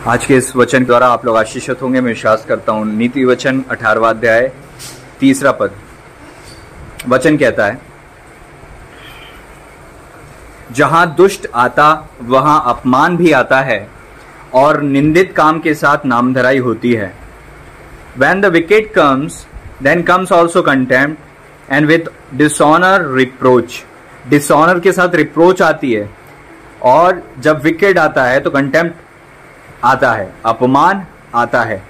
आज के इस वचन द्वारा आप लोग आशीषित होंगे, मैं विश्वास करता हूं। नीति वचन 18वां अध्याय 3 पद वचन कहता है, जहां दुष्ट आता वहां अपमान भी आता है और निंदित काम के साथ नामधराई होती है। When the wicked comes, then comes also contempt, and with dishonor reproach. Dishonor के साथ reproach आती है, और जब wicked आता है तो contempt आता है, अपमान आता है।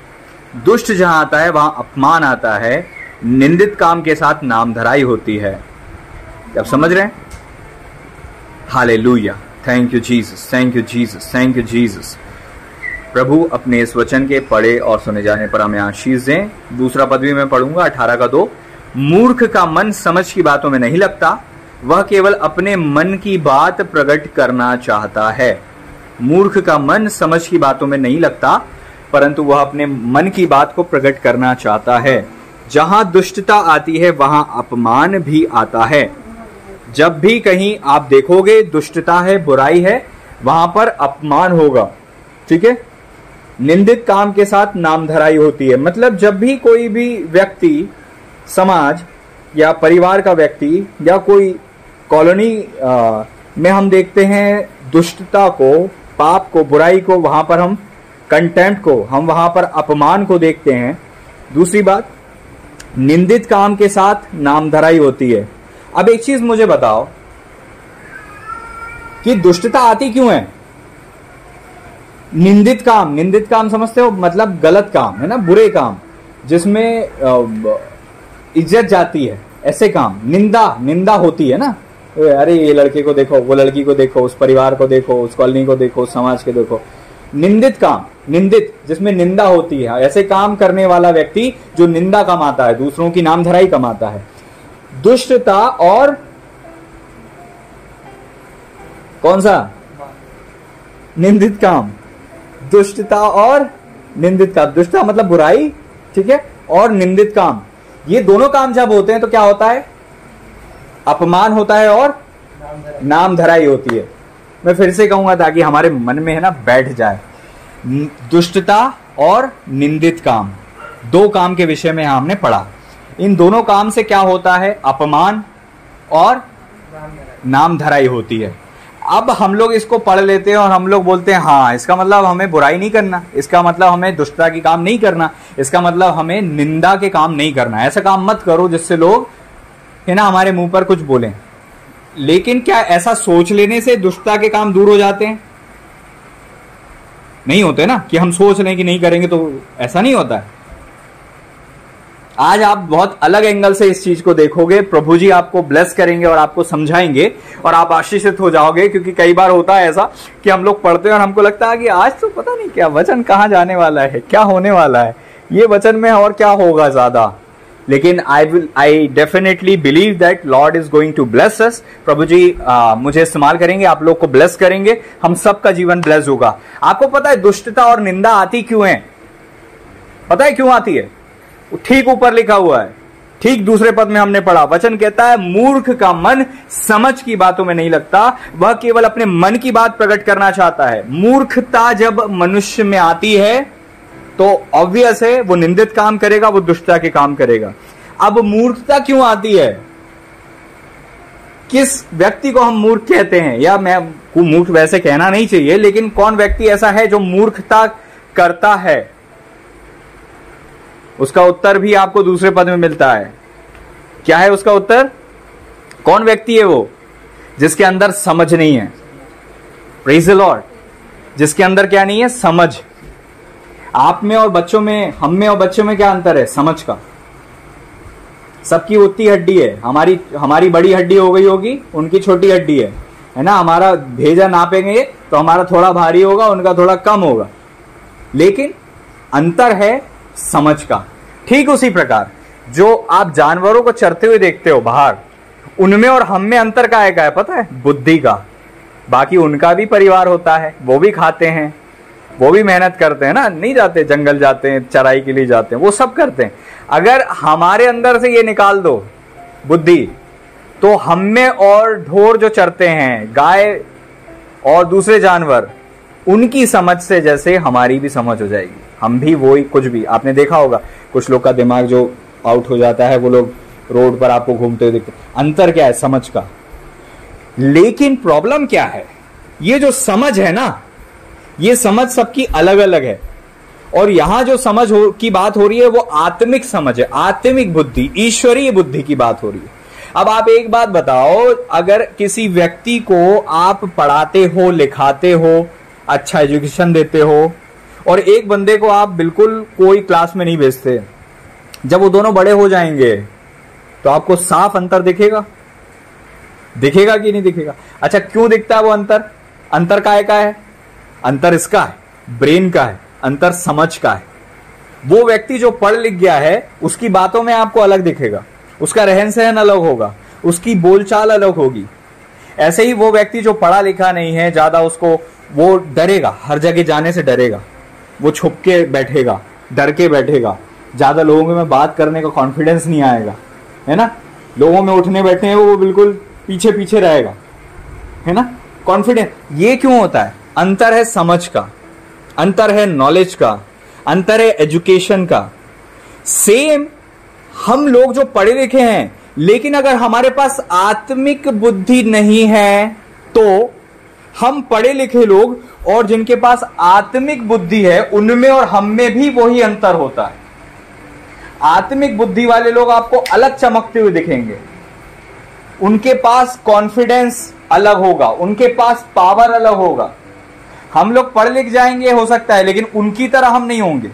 दुष्ट जहां आता है वहां अपमान आता है, निंदित काम के साथ नामधराई होती है। आप समझ रहे हैं? Hallelujah, thank you Jesus, thank you Jesus, thank you Jesus. प्रभु अपने इस वचन के पढ़े और सुने जाने पर हमें आशीष दें। दूसरा पद भी मैं पढ़ूंगा, 18 मूर्ख का मन समझ की बातों में नहीं लगता, वह केवल अपने मन की बात प्रकट करना चाहता है। मूर्ख का मन समझ की बातों में नहीं लगता, परंतु वह अपने मन की बात को प्रकट करना चाहता है। जहां दुष्टता आती है वहां अपमान भी आता है। जब भी कहीं आप देखोगे दुष्टता है, बुराई है, वहां पर अपमान होगा। ठीक है? निंदित काम के साथ नामधराई होती है। मतलब जब भी कोई भी व्यक्ति, समाज या परिवार का व्यक्ति या कोई कॉलोनी में हम देखते हैं दुष्टता को, पाप को, बुराई को, वहां पर हम कंटेम्प्ट को, हम वहां पर अपमान को देखते हैं। दूसरी बात, निंदित काम के साथ नामधराई होती है। अब एक चीज मुझे बताओ कि दुष्टता आती क्यों है? निंदित काम समझते हो? मतलब गलत काम है ना, बुरे काम जिसमें इज्जत जाती है, ऐसे काम। निंदा होती है ना, अरे ये लड़के को देखो, वो लड़की को देखो, उस परिवार को देखो, उस कॉलोनी को देखो, उस समाज के देखो। निंदित काम, निंदित जिसमें निंदा होती है, ऐसे काम करने वाला व्यक्ति जो निंदा कमाता है, दूसरों की नामधराई कमाता है। दुष्टता और कौन सा? निंदित काम। दुष्टता और निंदित काम। दुष्टता मतलब बुराई, ठीक है, और निंदित काम, ये दोनों काम जब होते हैं तो क्या होता है? अपमान होता है और नामधराई होती है। मैं फिर से कहूंगा ताकि हमारे मन में है ना बैठ जाए। दुष्टता और निंदित काम, दो काम के विषय में हमने पढ़ा। इन दोनों काम से क्या होता है? अपमान और नामधराई होती है। अब हम लोग इसको पढ़ लेते हैं और हम लोग बोलते हैं हाँ, इसका मतलब हमें बुराई नहीं करना, इसका मतलब हमें दुष्टता की काम नहीं करना, इसका मतलब हमें निंदा के काम नहीं करना। ऐसा काम मत करो जिससे लोग है ना हमारे मुंह पर कुछ बोलें। लेकिन क्या ऐसा सोच लेने से दुष्टता के काम दूर हो जाते हैं? नहीं होते ना, कि हम सोच लें कि नहीं करेंगे तो ऐसा नहीं होता है। आज आप बहुत अलग एंगल से इस चीज को देखोगे। प्रभु जी आपको ब्लेस करेंगे और आपको समझाएंगे और आप आशीषित हो जाओगे। क्योंकि कई बार होता है ऐसा कि हम लोग पढ़ते हैं और हमको लगता है कि आज तो पता नहीं क्या वचन कहां जाने वाला है, क्या होने वाला है, ये वचन में और क्या होगा ज्यादा। लेकिन I definitely believe that Lord is going to bless us. प्रभु जी मुझे इस्तेमाल करेंगे, आप लोग को ब्लेस करेंगे, हम सबका जीवन ब्लेस होगा। आपको पता है दुष्टता और निंदा आती क्यों है? पता है क्यों आती है? ठीक ऊपर लिखा हुआ है, ठीक दूसरे पद में हमने पढ़ा। वचन कहता है, मूर्ख का मन समझ की बातों में नहीं लगता, वह केवल अपने मन की बात प्रकट करना चाहता है। मूर्खता जब मनुष्य में आती है तो ऑब्वियस है वो निंदित काम करेगा, वो दुष्टता के काम करेगा। अब मूर्खता क्यों आती है? किस व्यक्ति को हम मूर्ख कहते हैं? या मैं मूर्ख वैसे कहना नहीं चाहिए, लेकिन कौन व्यक्ति ऐसा है जो मूर्खता करता है? उसका उत्तर भी आपको दूसरे पद में मिलता है। क्या है उसका उत्तर? कौन व्यक्ति है वो? जिसके अंदर समझ नहीं है। Praise the Lord. जिसके अंदर क्या नहीं है? समझ। आप में और बच्चों में, हम में और बच्चों में क्या अंतर है? समझ का। सबकी उतनी हड्डी है, हमारी बड़ी हड्डी हो गई होगी, उनकी छोटी हड्डी है ना। हमारा भेजा नापेंगे तो हमारा थोड़ा भारी होगा, उनका थोड़ा कम होगा, लेकिन अंतर है समझ का। ठीक उसी प्रकार जो आप जानवरों को चरते हुए देखते हो बाहर, उनमें और हम में अंतर का है पता है? बुद्धि का। बाकी उनका भी परिवार होता है, वो भी खाते हैं, वो भी मेहनत करते हैं ना, नहीं जाते जंगल, जाते हैं चराई के लिए जाते हैं, वो सब करते हैं। अगर हमारे अंदर से ये निकाल दो बुद्धि, तो हम में और ढोर जो चरते हैं, गाय और दूसरे जानवर, उनकी समझ से जैसे हमारी भी समझ हो जाएगी, हम भी वही कुछ भी। आपने देखा होगा कुछ लोग का दिमाग जो आउट हो जाता है, वो लोग रोड पर आपको घूमते हुए दिखते। अंतर क्या है? समझ का। लेकिन प्रॉब्लम क्या है? ये जो समझ है ना, ये समझ सबकी अलग अलग है। और यहां जो समझ की बात हो रही है वो आत्मिक समझ है, आत्मिक बुद्धि, ईश्वरीय बुद्धि की बात हो रही है। अब आप एक बात बताओ, अगर किसी व्यक्ति को आप पढ़ाते हो, लिखाते हो, अच्छा एजुकेशन देते हो, और एक बंदे को आप बिल्कुल कोई क्लास में नहीं भेजते, जब वो दोनों बड़े हो जाएंगे तो आपको साफ अंतर दिखेगा? दिखेगा कि नहीं दिखेगा? अच्छा, क्यों दिखता है वो अंतर? अंतर काय का है? अंतर इसका है, ब्रेन का है, अंतर समझ का है। वो व्यक्ति जो पढ़ लिख गया है उसकी बातों में आपको अलग दिखेगा, उसका रहन सहन अलग होगा, उसकी बोलचाल अलग होगी। ऐसे ही वो व्यक्ति जो पढ़ा लिखा नहीं है ज्यादा, उसको वो डरेगा, हर जगह जाने से डरेगा, वो छुप के बैठेगा, डर के बैठेगा, ज्यादा लोगों में बात करने का कॉन्फिडेंस नहीं आएगा, है ना। लोगों में उठने बैठने वो बिल्कुल पीछे पीछे रहेगा, है ना। कॉन्फिडेंस, ये क्यों होता है? अंतर है समझ का, अंतर है नॉलेज का, अंतर है एजुकेशन का। सेम हम लोग जो पढ़े लिखे हैं, लेकिन अगर हमारे पास आत्मिक बुद्धि नहीं है, तो हम पढ़े लिखे लोग और जिनके पास आत्मिक बुद्धि है, उनमें और हम में भी वही अंतर होता है। आत्मिक बुद्धि वाले लोग आपको अलग चमकते हुए दिखेंगे, उनके पास कॉन्फिडेंस अलग होगा, उनके पास पावर अलग होगा। हम लोग पढ़ लिख जाएंगे हो सकता है, लेकिन उनकी तरह हम नहीं होंगे।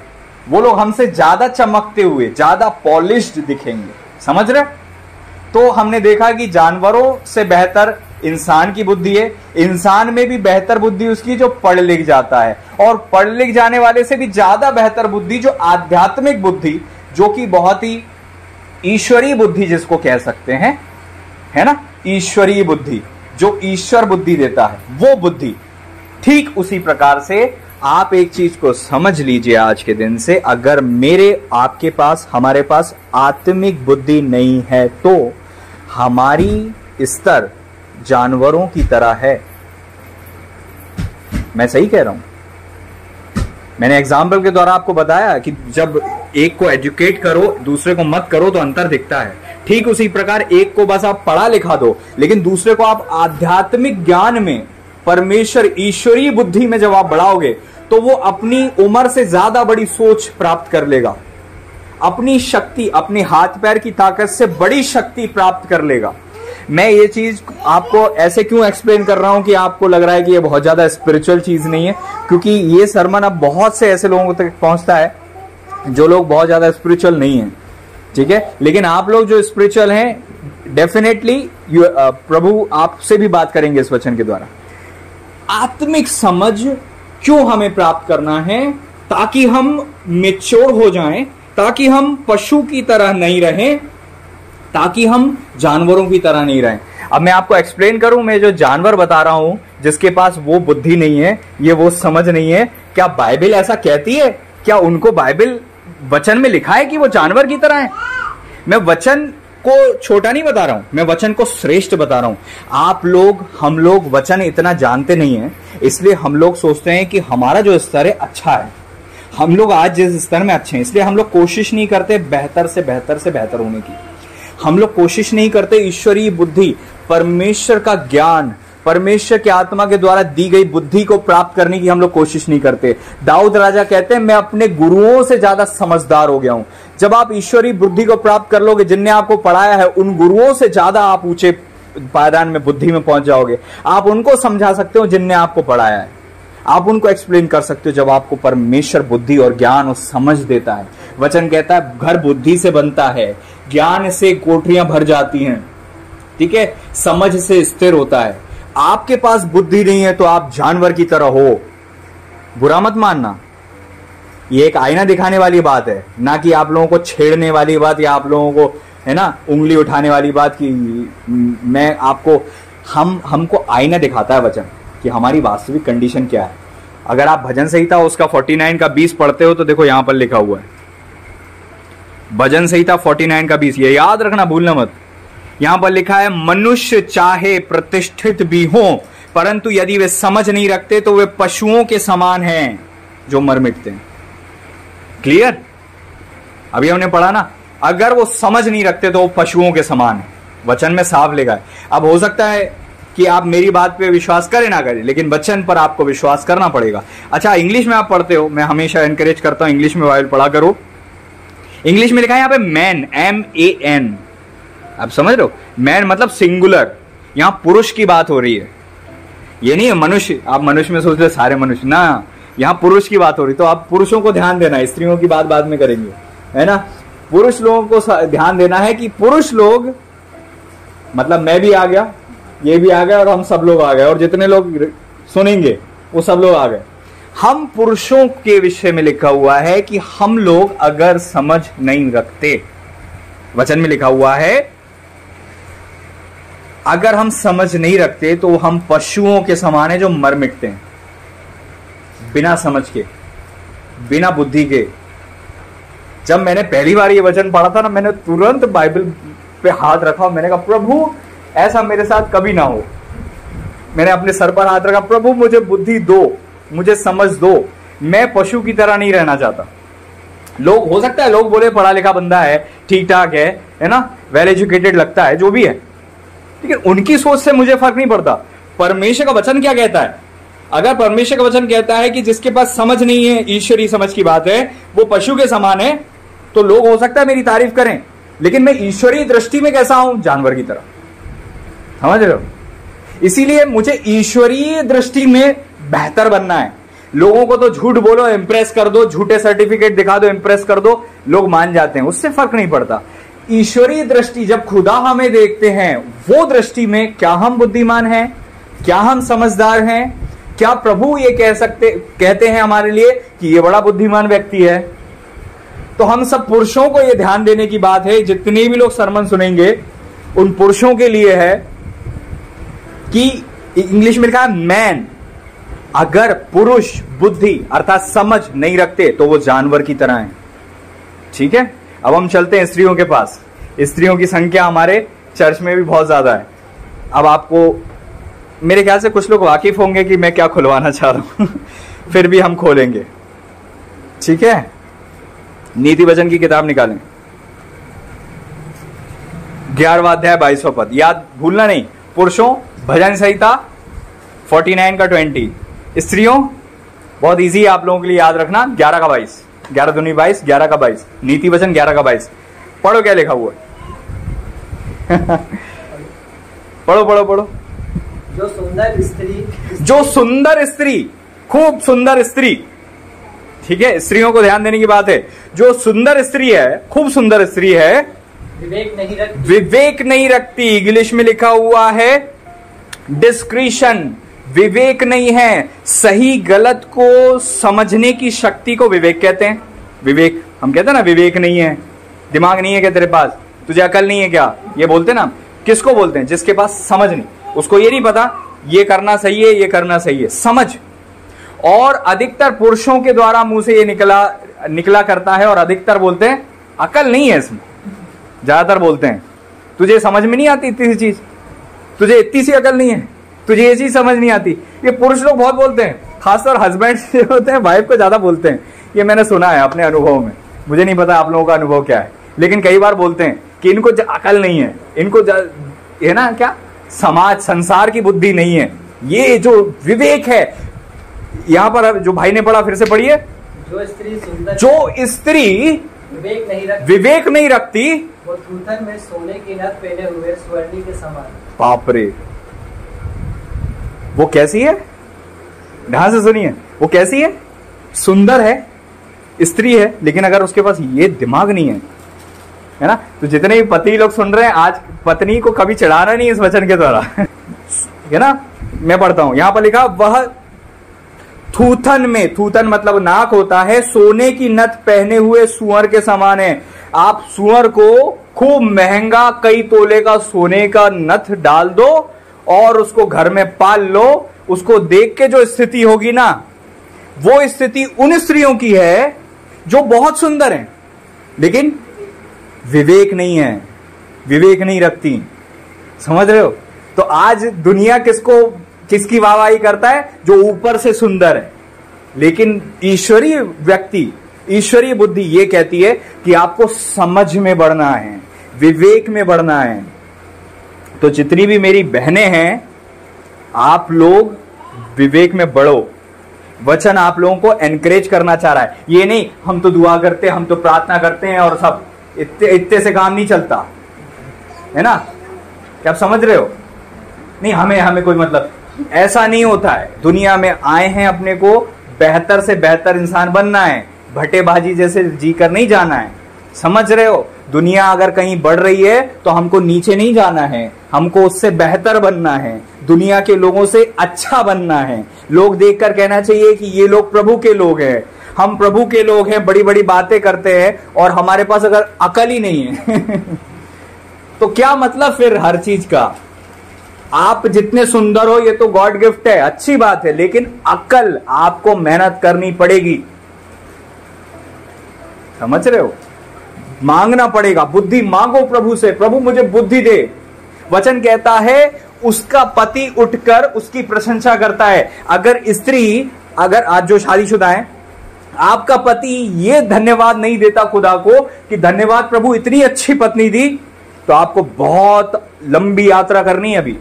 वो लोग हमसे ज्यादा चमकते हुए, ज्यादा पॉलिश्ड दिखेंगे, समझ रहे? तो हमने देखा कि जानवरों से बेहतर इंसान की बुद्धि है, इंसान में भी बेहतर बुद्धि उसकी जो पढ़ लिख जाता है, और पढ़ लिख जाने वाले से भी ज्यादा बेहतर बुद्धि जो आध्यात्मिक बुद्धि, जो कि बहुत ही ईश्वरीय बुद्धि जिसको कह सकते हैं, है ना, ईश्वरीय बुद्धि, जो ईश्वर बुद्धि देता है, वो बुद्धि। ठीक उसी प्रकार से आप एक चीज को समझ लीजिए आज के दिन से, अगर मेरे आपके पास, हमारे पास आत्मिक बुद्धि नहीं है तो हमारी स्तर जानवरों की तरह है। मैं सही कह रहा हूं? मैंने एग्जाम्पल के द्वारा आपको बताया कि जब एक को एजुकेट करो, दूसरे को मत करो, तो अंतर दिखता है। ठीक उसी प्रकार एक को बस आप पढ़ा लिखा दो, लेकिन दूसरे को आप आध्यात्मिक ज्ञान में, परमेश्वर ईश्वरीय बुद्धि में जब आप बढ़ाओगे, तो वो अपनी उम्र से ज्यादा बड़ी सोच प्राप्त कर लेगा, अपनी शक्ति, अपने हाथ पैर की ताकत से बड़ी शक्ति प्राप्त कर लेगा। मैं ये चीज आपको ऐसे क्यों एक्सप्लेन कर रहा हूं कि आपको लग रहा है कि ये बहुत ज्यादा स्पिरिचुअल चीज नहीं है, क्योंकि ये सरमन अब बहुत से ऐसे लोगों तक पहुंचता है जो लोग बहुत ज्यादा स्पिरिचुअल नहीं है, ठीक है। लेकिन आप लोग जो स्पिरिचुअल हैं, डेफिनेटली प्रभु आपसे भी बात करेंगे इस वचन के द्वारा। आत्मिक समझ क्यों हमें प्राप्त करना है? ताकि हम मैच्योर हो जाएं, ताकि हम पशु की तरह नहीं रहें, ताकि हम जानवरों की तरह नहीं रहें। अब मैं आपको एक्सप्लेन करूं, मैं जो जानवर बता रहा हूं, जिसके पास वो बुद्धि नहीं है, ये वो समझ नहीं है, क्या बाइबल ऐसा कहती है? क्या उनको बाइबल वचन में लिखा है कि वो जानवर की तरह है? मैं वचन को छोटा नहीं बता रहा हूं, मैं वचन को श्रेष्ठ बता रहा हूं। आप लोग, हम लोग वचन इतना जानते नहीं है, इसलिए हम लोग सोचते हैं कि हमारा जो स्तर है अच्छा है, हम लोग आज जिस स्तर में अच्छे हैं, इसलिए हम लोग कोशिश नहीं करते बेहतर से बेहतर से बेहतर होने की। हम लोग कोशिश नहीं करते ईश्वरीय बुद्धि, परमेश्वर का ज्ञान, परमेश्वर की आत्मा के द्वारा दी गई बुद्धि को प्राप्त करने की हम लोग कोशिश नहीं करते। दाऊद राजा कहते हैं, मैं अपने गुरुओं से ज्यादा समझदार हो गया हूं। जब आप ईश्वरीय बुद्धि को प्राप्त कर लोगे, जिनने आपको पढ़ाया है, उन गुरुओं से ज्यादा आप ऊंचे पायदान में, बुद्धि में पहुंच जाओगे। आप उनको समझा सकते हो जिनने आपको पढ़ाया है, आप उनको एक्सप्लेन कर सकते हो जब आपको परमेश्वर बुद्धि और ज्ञान और समझ देता है। वचन कहता है घर बुद्धि से बनता है, ज्ञान से कोठरियां भर जाती हैं, ठीक है, समझ से स्थिर होता है। आपके पास बुद्धि नहीं है तो आप जानवर की तरह हो, बुरा मत मानना। ये एक आईना दिखाने वाली बात है, ना कि आप लोगों को छेड़ने वाली बात, या आप लोगों को, है ना, उंगली उठाने वाली बात की मैं आपको, हमको आईना दिखाता है वचन कि हमारी वास्तविक कंडीशन क्या है। अगर आप भजन संहिता उसका 49 का 20 पढ़ते हो तो देखो यहां पर लिखा हुआ है, भजन संहिता 49 का 20, ये याद रखना, भूलना मत। यहां पर लिखा है, मनुष्य चाहे प्रतिष्ठित भी हो परंतु यदि वे समझ नहीं रखते तो वे पशुओं के समान हैं जो मर मिटते हैं। क्लियर? अभी हमने पढ़ा ना, अगर वो समझ नहीं रखते तो वो पशुओं के समान है। वचन में साफ लिखा है। अब हो सकता है कि आप मेरी बात पे विश्वास करें ना करें, लेकिन वचन पर आपको विश्वास करना पड़ेगा। अच्छा, इंग्लिश में आप पढ़ते हो, मैं हमेशा एनकरेज करता हूं इंग्लिश में बाइबल पढ़ा करो। इंग्लिश में लिखा है यहां पे मैन, MAN। आप समझ रहे हो? मैन मतलब सिंगुलर, यहां पुरुष की बात हो रही है। ये नहीं है मनुष्य, आप मनुष्य में सोच रहे सारे मनुष्य ना, यहां पुरुष की बात हो रही। तो आप पुरुषों को ध्यान देना है, स्त्रियों की बात बाद में करेंगे, है ना। पुरुष लोगों को ध्यान देना है कि पुरुष लोग मतलब मैं भी आ गया, ये भी आ गया और हम सब लोग आ गए, और जितने लोग सुनेंगे वो सब लोग आ गए। हम पुरुषों के विषय में लिखा हुआ है कि हम लोग अगर समझ नहीं रखते, वचन में लिखा हुआ है अगर हम समझ नहीं रखते तो हम पशुओं के समान है जो मर मिटते हैं, बिना समझ के, बिना बुद्धि के। जब मैंने पहली बार ये वचन पढ़ा था ना, मैंने तुरंत बाइबल पे हाथ रखा और मैंने कहा प्रभु ऐसा मेरे साथ कभी ना हो। मैंने अपने सर पर हाथ रखा, प्रभु मुझे बुद्धि दो, मुझे समझ दो, मैं पशु की तरह नहीं रहना चाहता। लोग, हो सकता है लोग बोले पढ़ा लिखा बंदा है, ठीक ठाक है ना, वेल एजुकेटेड लगता है, जो भी है, लेकिन उनकी सोच से मुझे फर्क नहीं पड़ता। परमेश्वर का वचन क्या कहता है? अगर परमेश्वर का वचन कहता है कि जिसके पास समझ नहीं है, ईश्वरीय समझ की बात है, वो पशु के समान है, तो लोग हो सकता है मेरी तारीफ करें, लेकिन मैं ईश्वरीय दृष्टि में कैसा हूं? जानवर की तरह। समझ रहे हो? इसीलिए मुझे ईश्वरीय दृष्टि में बेहतर बनना है। लोगों को तो झूठ बोलो, इंप्रेस कर दो, झूठे सर्टिफिकेट दिखा दो, इंप्रेस कर दो, लोग मान जाते हैं, उससे फर्क नहीं पड़ता। ईश्वरीय दृष्टि, जब खुदा हमें देखते हैं, वो दृष्टि में क्या हम बुद्धिमान हैं, क्या हम समझदार हैं, क्या प्रभु ये कहते हैं हमारे लिए कि ये बड़ा बुद्धिमान व्यक्ति है। तो हम सब पुरुषों को ये ध्यान देने की बात है, जितने भी लोग सरमन सुनेंगे उन पुरुषों के लिए है कि इंग्लिश में लिखा है मैन, अगर पुरुष बुद्धि अर्थात समझ नहीं रखते तो वो जानवर की तरह है। ठीक है, अब हम चलते हैं स्त्रियों के पास। स्त्रियों की संख्या हमारे चर्च में भी बहुत ज्यादा है। अब आपको मेरे ख्याल से कुछ लोग वाकिफ होंगे कि मैं क्या खुलवाना चाह रहा हूं फिर भी हम खोलेंगे। ठीक है, नीति वचन की किताब निकालें, 11वां अध्याय 22वां पद, याद भूलना नहीं। पुरुषों भजन संहिता 49 का 20। स्त्रियों बहुत इजी है आप लोगों के लिए याद रखना, 11 का 22, 11 दूनी 22, 11 का 22, नीति वचन 11 का 22। पढ़ो क्या लिखा हुआ है पढ़ो पढ़ो पढ़ो। जो सुंदर स्त्री, जो सुंदर स्त्री, खूब सुंदर स्त्री, ठीक है, स्त्रियों को ध्यान देने की बात है। जो सुंदर स्त्री है, खूब सुंदर स्त्री है, विवेक नहीं रखती। इंग्लिश में लिखा हुआ है डिस्क्रिशन, विवेक नहीं है। सही गलत को समझने की शक्ति को विवेक कहते हैं। विवेक, हम कहते हैं ना विवेक नहीं है, दिमाग नहीं है क्या तेरे पास, तुझे अकल नहीं है क्या, ये बोलते ना। किसको बोलते हैं? जिसके पास समझ नहीं, उसको ये नहीं पता ये करना सही है, ये करना सही है, समझ। और अधिकतर पुरुषों के द्वारा मुंह से ये निकला करता है, और अधिकतर बोलते हैं अकल नहीं है इसमें। ज्यादातर बोलते हैं तुझे समझ में नहीं आती इतनी सी चीज, तुझे इतनी सी अकल नहीं है, तुझे ये चीज समझ नहीं आती। ये पुरुष लोग बहुत बोलते हैं, खासतौर हस्बैंड जो होते हैं वाइफ को ज्यादा बोलते हैं। ये मैंने सुना है अपने अनुभव में, मुझे नहीं पता आप लोगों का अनुभव क्या है, लेकिन कई बार बोलते हैं कि इनको अकल नहीं है, इनको है ना क्या, समाज संसार की बुद्धि नहीं है। ये जो विवेक है, यहां पर जो भाई ने पढ़ा फिर से पढ़िए। जो स्त्री विवेक नहीं रखती वो थूथन में सोने की नथ पहने हुए स्वर्णी के समान। बाप रे, वो कैसी है? ध्यान से सुनिए, वो कैसी है? सुंदर है, स्त्री है, लेकिन अगर उसके पास ये दिमाग नहीं है ना, तो जितने भी पति लोग सुन रहे हैं, आज पत्नी को कभी चढ़ाना नहीं इस वचन के द्वारा है ना। मैं पढ़ता हूं, यहां पर लिखा वह थूथन में, थूथन मतलब नाक होता है, सोने की नथ पहने हुए सुअर के समान है। आप सुअर को खूब महंगा कई तोले का सोने का नथ डाल दो और उसको घर में पाल लो, उसको देख के जो स्थिति होगी ना, वो स्थिति उन स्त्रियों की है जो बहुत सुंदर हैं, लेकिन विवेक नहीं है, विवेक नहीं रखती। समझ रहे हो? तो आज दुनिया किसको किसकी वाहवाही करता है? जो ऊपर से सुंदर है। लेकिन ईश्वरीय व्यक्ति, ईश्वरीय बुद्धि ये कहती है कि आपको समझ में बढ़ना है, विवेक में बढ़ना है। तो जितनी भी मेरी बहनें हैं, आप लोग विवेक में बढ़ो। वचन आप लोगों को एनकरेज करना चाह रहा है। ये नहीं हम तो दुआ करते, हम तो प्रार्थना करते हैं और सब, इतने से काम नहीं चलता है ना। क्या आप समझ रहे हो? नहीं, हमें कोई मतलब, ऐसा नहीं होता है। दुनिया में आए हैं अपने को बेहतर से बेहतर इंसान बनना है, भट्टेबाजी जैसे जी कर नहीं जाना है। समझ रहे हो? दुनिया अगर कहीं बढ़ रही है तो हमको नीचे नहीं जाना है, हमको उससे बेहतर बनना है, दुनिया के लोगों से अच्छा बनना है। लोग देखकर कहना चाहिए कि ये लोग प्रभु के लोग हैं, हम प्रभु के लोग हैं, बड़ी बड़ी बातें करते हैं और हमारे पास अगर अकल ही नहीं है तो क्या मतलब फिर हर चीज का? आप जितने सुंदर हो ये तो गॉड गिफ्ट है, अच्छी बात है, लेकिन अकल आपको मेहनत करनी पड़ेगी। समझ रहे हो? मांगना पड़ेगा, बुद्धि मांगो प्रभु से, प्रभु मुझे बुद्धि दे। वचन कहता है उसका पति उठकर उसकी प्रशंसा करता है। अगर स्त्री, अगर आज जो शादीशुदा है, आपका पति ये धन्यवाद नहीं देता खुदा को कि धन्यवाद प्रभु इतनी अच्छी पत्नी दी, तो आपको बहुत लंबी यात्रा करनी है, अभी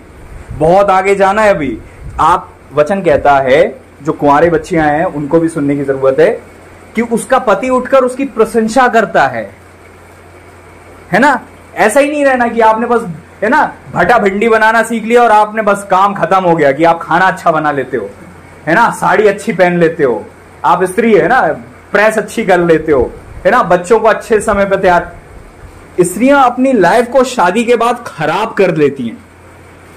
बहुत आगे जाना है। अभी आप, वचन कहता है, जो कुंवारे बच्चियां हैं उनको भी सुनने की जरूरत है कि उसका पति उठकर उसकी प्रशंसा करता है ना। ऐसा ही नहीं रहना कि आपने बस, है ना, भटा भिंडी बनाना सीख लिया और आपने बस काम खत्म हो गया कि आप खाना अच्छा बना लेते हो, है ना, साड़ी अच्छी पहन लेते हो, आप स्त्री है ना, प्रेस अच्छी कर लेते हो, है ना, बच्चों को अच्छे समय पर तैयार। स्त्रियां अपनी लाइफ को शादी के बाद खराब कर लेती हैं,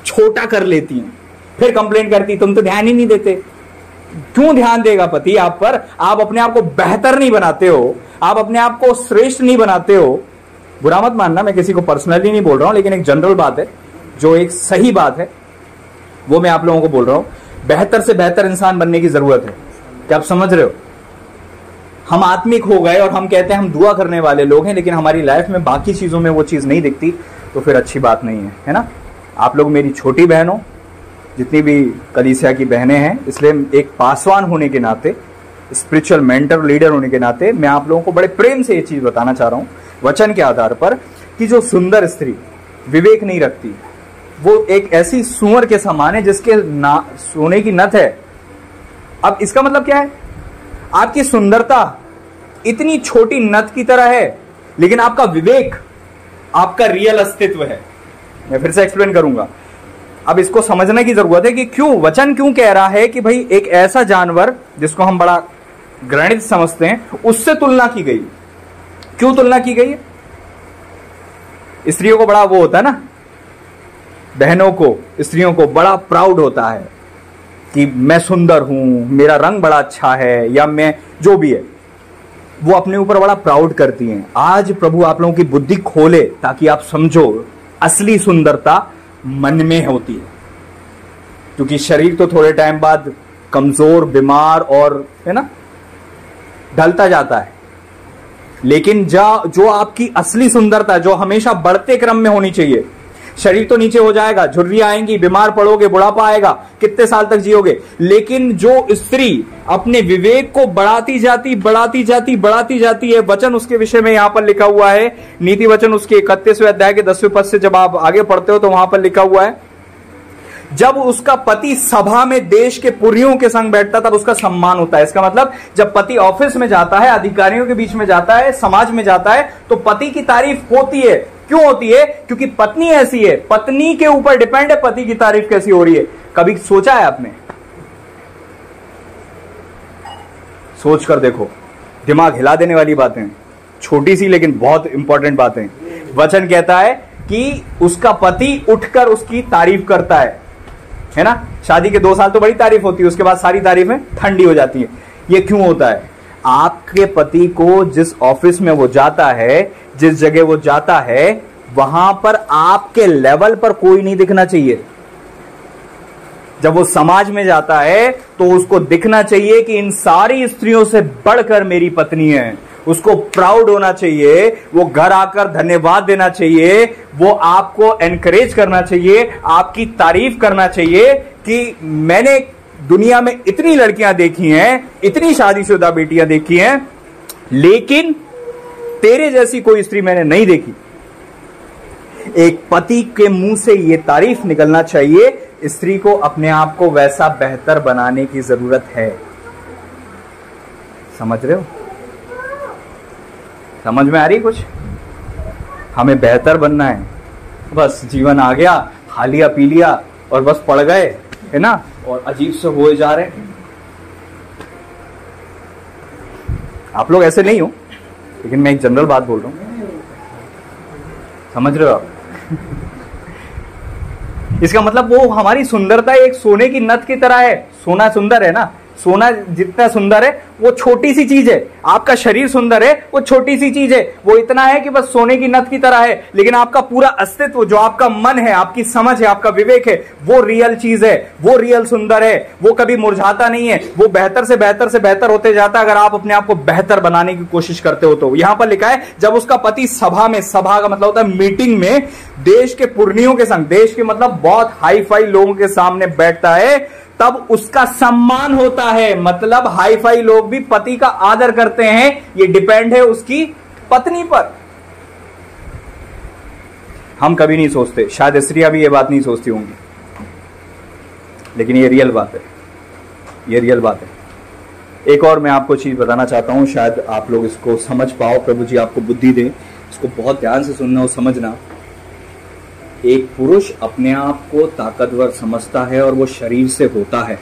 छोटा कर लेती हैं, फिर कंप्लेंट करती तुम तो ध्यान ही नहीं देते। क्यों ध्यान देगा पति आप पर? आप अपने आप को बेहतर नहीं बनाते हो, आप अपने आप को श्रेष्ठ नहीं बनाते हो। बुरा मत मानना, मैं किसी को पर्सनली नहीं बोल रहा हूं, लेकिन एक जनरल बात है, जो एक सही बात है वो मैं आप लोगों को बोल रहा हूं। बेहतर से बेहतर इंसान बनने की जरूरत है। क्या आप समझ रहे हो? हम आत्मिक हो गए और हम कहते हैं हम दुआ करने वाले लोग हैं, लेकिन हमारी लाइफ में बाकी चीजों में वो चीज नहीं दिखती, तो फिर अच्छी बात नहीं है ना। आप लोग मेरी छोटी बहन हो, जितनी भी कलीसिया की बहनें हैं, इसलिए एक पासवान होने के नाते, स्पिरिचुअल मेंटर लीडर होने के नाते मैं आप लोगों को बड़े प्रेम से ये चीज बताना चाह रहा हूं वचन के आधार पर, कि जो सुंदर स्त्री विवेक नहीं रखती वो एक ऐसी सुअर के समान है जिसके सोने की नथ है। अब इसका मतलब क्या है? आपकी सुंदरता इतनी छोटी नथ की तरह है, लेकिन आपका विवेक, आपका रियल अस्तित्व है। मैं फिर से एक्सप्लेन करूंगा। अब इसको समझने की जरूरत है कि क्यों वचन क्यों कह रहा है कि भाई एक ऐसा जानवर जिसको हम बड़ा घृणित समझते हैं, उससे तुलना की गई। क्यों तुलना की गई है? स्त्रियों को बड़ा वो होता है ना, बहनों को, स्त्रियों को बड़ा प्राउड होता है कि मैं सुंदर हूं, मेरा रंग बड़ा अच्छा है, या मैं जो भी है, वो अपने ऊपर बड़ा प्राउड करती हैं। आज प्रभु आप लोगों की बुद्धि खोले ताकि आप समझो असली सुंदरता मन में होती है। क्योंकि शरीर तो थोड़े टाइम बाद कमजोर, बीमार और, है ना, ढलता जाता है, लेकिन जो आपकी असली सुंदरता, जो हमेशा बढ़ते क्रम में होनी चाहिए। शरीर तो नीचे हो जाएगा, झुर्रियां आएंगी, बीमार पड़ोगे, बुढ़ापा आएगा, कितने साल तक जियोगे, लेकिन जो स्त्री अपने विवेक को बढ़ाती जाती है। वचन उसके विषय में यहां पर लिखा हुआ है, नीति वचन उसके 31वें अध्याय के 10वें पद से जब आप आगे पढ़ते हो तो वहां पर लिखा हुआ है, जब उसका पति सभा में देश के पुरियों के संग बैठता तब उसका सम्मान होता है। इसका मतलब जब पति ऑफिस में जाता है, अधिकारियों के बीच में जाता है, समाज में जाता है, तो पति की तारीफ होती है। क्यों होती है? क्योंकि पत्नी ऐसी है, पत्नी के ऊपर डिपेंड है पति की तारीफ कैसी हो रही है। कभी सोचा है आपने? सोच कर देखो, दिमाग हिला देने वाली बातें, छोटी सी लेकिन बहुत इंपॉर्टेंट बातें। वचन कहता है कि उसका पति उठकर उसकी तारीफ करता है ना। शादी के 2 साल तो बड़ी तारीफ होती है, उसके बाद सारी तारीफें ठंडी हो जाती है। ये क्यों होता है? आपके पति को जिस ऑफिस में वो जाता है, जिस जगह वो जाता है, वहां पर आपके लेवल पर कोई नहीं दिखना चाहिए। जब वो समाज में जाता है तो उसको दिखना चाहिए कि इन सारी स्त्रियों से बढ़कर मेरी पत्नी है। उसको प्राउड होना चाहिए, वो घर आकर धन्यवाद देना चाहिए, वो आपको एनकरेज करना चाहिए, आपकी तारीफ करना चाहिए कि मैंने दुनिया में इतनी लड़कियां देखी हैं, इतनी शादीशुदा बेटियां देखी हैं, लेकिन तेरे जैसी कोई स्त्री मैंने नहीं देखी। एक पति के मुंह से यह तारीफ निकलना चाहिए, स्त्री को अपने आप को वैसा बेहतर बनाने की जरूरत है। समझ रहे हो? समझ में आ रही कुछ? हमें बेहतर बनना है। बस जीवन आ गया, खा लिया पी लिया और बस पड़ गए, है ना, और अजीब से हुए जा रहे हैं। आप लोग ऐसे नहीं हो, लेकिन मैं एक जनरल बात बोल रहा हूं, समझ रहे हो आप? इसका मतलब वो हमारी सुंदरता एक सोने की नथ की तरह है। सोना सुंदर है ना, सोना जितना सुंदर है वो छोटी सी चीज है। आपका शरीर सुंदर है, वो छोटी सी चीज है, वो इतना है कि बस सोने की नथ की तरह है। लेकिन आपका पूरा अस्तित्व, जो आपका मन है, आपकी समझ है, आपका विवेक है, वो रियल चीज है, वो रियल सुंदर है, वो कभी मुरझाता नहीं है, वो बेहतर से बेहतर से बेहतर होते जाता है अगर आप अपने आप को बेहतर बनाने की कोशिश करते हो तो। यहां पर लिखा है, जब उसका पति सभा में, सभा का मतलब होता है मीटिंग में, देश के पुरनियों के संग, देश के मतलब बहुत हाई फाई लोगों के सामने बैठता है, तब उसका सम्मान होता है। मतलब हाई फाई लोग भी पति का आदर करते हैं। ये डिपेंड है उसकी पत्नी पर। हम कभी नहीं सोचते, शायद स्त्रियां भी ये बात नहीं सोचती होंगी, लेकिन ये रियल बात है, ये रियल बात है। एक और मैं आपको चीज बताना चाहता हूं, शायद आप लोग इसको समझ पाओ, प्रभु जी आपको बुद्धि दे। इसको बहुत ध्यान से सुनना और समझना। एक पुरुष अपने आप को ताकतवर समझता है और वो शरीर से होता है,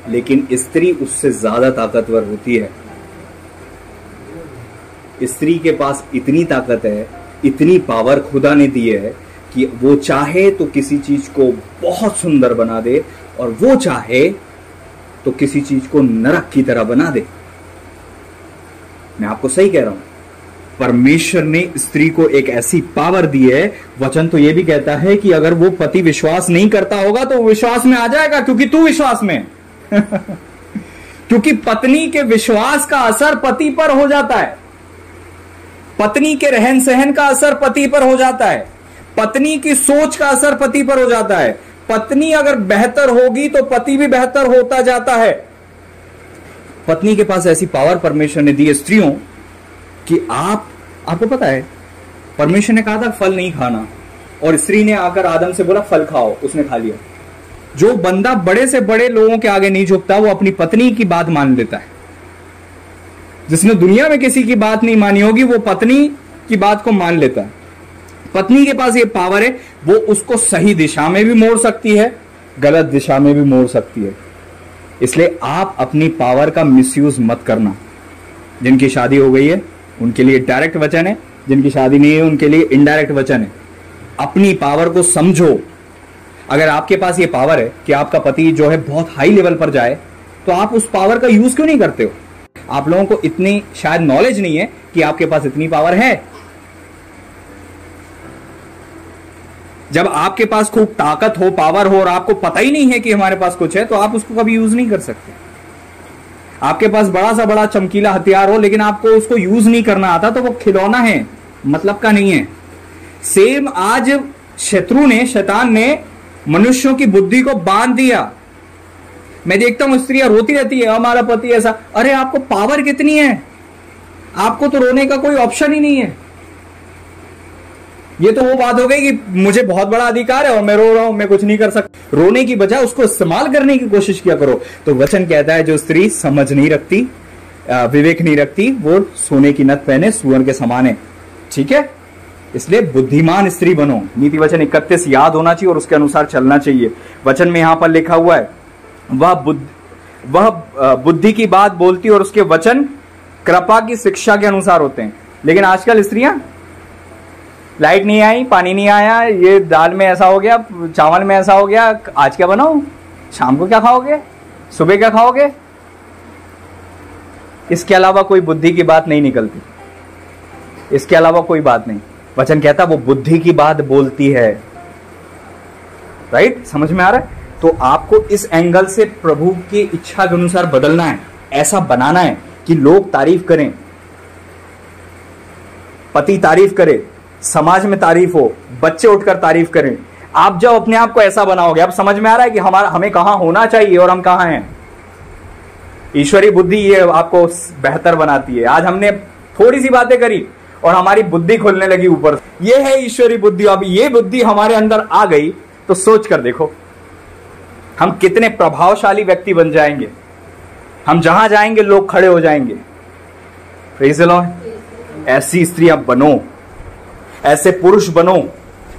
लेकिन स्त्री उससे ज्यादा ताकतवर होती है। स्त्री के पास इतनी ताकत है, इतनी पावर खुदा ने दी है कि वो चाहे तो किसी चीज को बहुत सुंदर बना दे, और वो चाहे तो किसी चीज को नरक की तरह बना दे। मैं आपको सही कह रहा हूं। परमेश्वर ने स्त्री को एक ऐसी पावर दी है। वचन तो यह भी कहता है कि अगर वो पति विश्वास नहीं करता होगा तो वो विश्वास में आ जाएगा, क्योंकि तू विश्वास में क्योंकि पत्नी के विश्वास का असर पति पर हो जाता है, पत्नी के रहन सहन का असर पति पर हो जाता है, पत्नी की सोच का असर पति पर हो जाता है। पत्नी अगर बेहतर होगी तो पति भी बेहतर होता जाता है। पत्नी के पास ऐसी पावर परमेश्वर ने दी है स्त्रियों कि आपको पता है, परमेश्वर ने कहा था फल नहीं खाना, और स्त्री ने आकर आदम से बोला फल खाओ, उसने खा लिया। जो बंदा बड़े से बड़े लोगों के आगे नहीं झुकता, वो अपनी पत्नी की बात मान लेता है। जिसने दुनिया में किसी की बात नहीं मानी होगी, वो पत्नी की बात को मान लेता है। पत्नी के पास ये पावर है, वो उसको सही दिशा में भी मोड़ सकती है, गलत दिशा में भी मोड़ सकती है। इसलिए आप अपनी पावर का मिसयूज मत करना। जिनकी शादी हो गई है उनके लिए डायरेक्ट वचन है, जिनकी शादी नहीं है उनके लिए इनडायरेक्ट वचन है। अपनी पावर को समझो। अगर आपके पास ये पावर है कि आपका पति जो है बहुत हाई लेवल पर जाए, तो आप उस पावर का यूज क्यों नहीं करते हो? आप लोगों को इतनी शायद नॉलेज नहीं है कि आपके पास इतनी पावर है। जब आपके पास खूब ताकत हो, पावर हो, और आपको पता ही नहीं है कि हमारे पास कुछ है, तो आप उसको कभी यूज नहीं कर सकते। आपके पास बड़ा सा बड़ा चमकीला हथियार हो, लेकिन आपको उसको यूज नहीं करना आता, तो वो खिलौना है, मतलब का नहीं है। सेम आज शत्रु ने, शैतान ने मनुष्यों की बुद्धि को बांध दिया। मैं देखता हूं स्त्रियां रोती रहती है, हमारा पति ऐसा। अरे आपको पावर कितनी है, आपको तो रोने का कोई ऑप्शन ही नहीं है। ये तो वो बात हो गई कि मुझे बहुत बड़ा अधिकार है और मैं रो रहा हूं, मैं कुछ नहीं कर सकता। रोने की बजाय उसको इस्तेमाल करने की कोशिश किया करो। तो वचन कहता है जो स्त्री समझ नहीं रखती, विवेक नहीं रखती, वो सोने की नथ पहने सूअर के समान है। ठीक है, इसलिए बुद्धिमान स्त्री बनो। नीति वचन 31 याद होना चाहिए और उसके अनुसार चलना चाहिए। वचन में यहां पर लिखा हुआ है, वह बुद्धि की बात बोलती और उसके वचन कृपा की शिक्षा के अनुसार होते हैं। लेकिन आजकल स्त्रियां, लाइट नहीं आई, पानी नहीं आया, ये दाल में ऐसा हो गया, चावल में ऐसा हो गया, आज क्या बनाऊं, शाम को क्या खाओगे, सुबह क्या खाओगे, इसके अलावा कोई बुद्धि की बात नहीं निकलती। इसके अलावा कोई बात नहीं। वचन कहता वो बुद्धि की बात बोलती है। राइट, समझ में आ रहा है? तो आपको इस एंगल से प्रभु की इच्छा के अनुसार बदलना है, ऐसा बनाना है कि लोग तारीफ करें, पति तारीफ करे, समाज में तारीफ हो, बच्चे उठकर तारीफ करें, आप जब अपने आप को ऐसा बनाओगे, अब समझ में आ रहा है कि हमें कहां होना चाहिए और हम कहां हैं। ईश्वरी बुद्धि ये आपको बेहतर बनाती है। आज हमने थोड़ी सी बातें करी और हमारी बुद्धि खुलने लगी ऊपर। ये है ईश्वरी बुद्धि। अब ये बुद्धि हमारे अंदर आ गई तो सोच कर देखो हम कितने प्रभावशाली व्यक्ति बन जाएंगे। हम जहां जाएंगे लोग खड़े हो जाएंगे। Praise the Lord. ऐसी स्त्रियां बनो, ऐसे पुरुष बनो।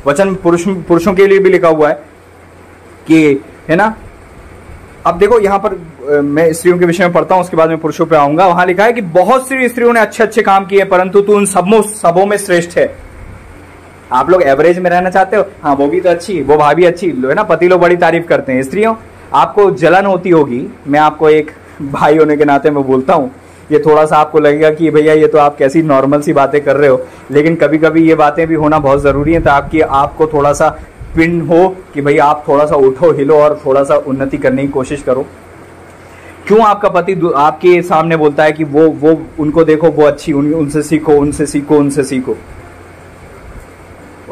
वचन पुरुषों के लिए भी लिखा हुआ है कि, है ना। अब देखो यहां पर मैं स्त्रियों के विषय में पढ़ता हूं, उसके बाद मैं पुरुषों पे आऊंगा। वहां लिखा है कि बहुत सी स्त्रियों ने अच्छे अच्छे काम किए परंतु तू उन सबों में श्रेष्ठ है। आप लोग एवरेज में रहना चाहते हो, हाँ वो भी तो अच्छी, वो भाभी अच्छी, है ना। पति लोग बड़ी तारीफ करते हैं। स्त्रियों आपको जलन होती होगी, मैं आपको एक भाई होने के नाते मैं बोलता हूं, ये थोड़ा सा आपको लगेगा कि भैया ये तो आप कैसी नॉर्मल सी बातें कर रहे हो, लेकिन कभी कभी ये बातें भी होना बहुत जरूरी है ताकि आपको थोड़ा सा पिन हो कि भाई आप थोड़ा सा उठो हिलो और थोड़ा सा उन्नति करने की कोशिश करो। क्यों आपका पति आपके सामने बोलता है कि वो उनको देखो वो अच्छी, उनसे सीखो, उनसे सीखो, उनसे सीखो।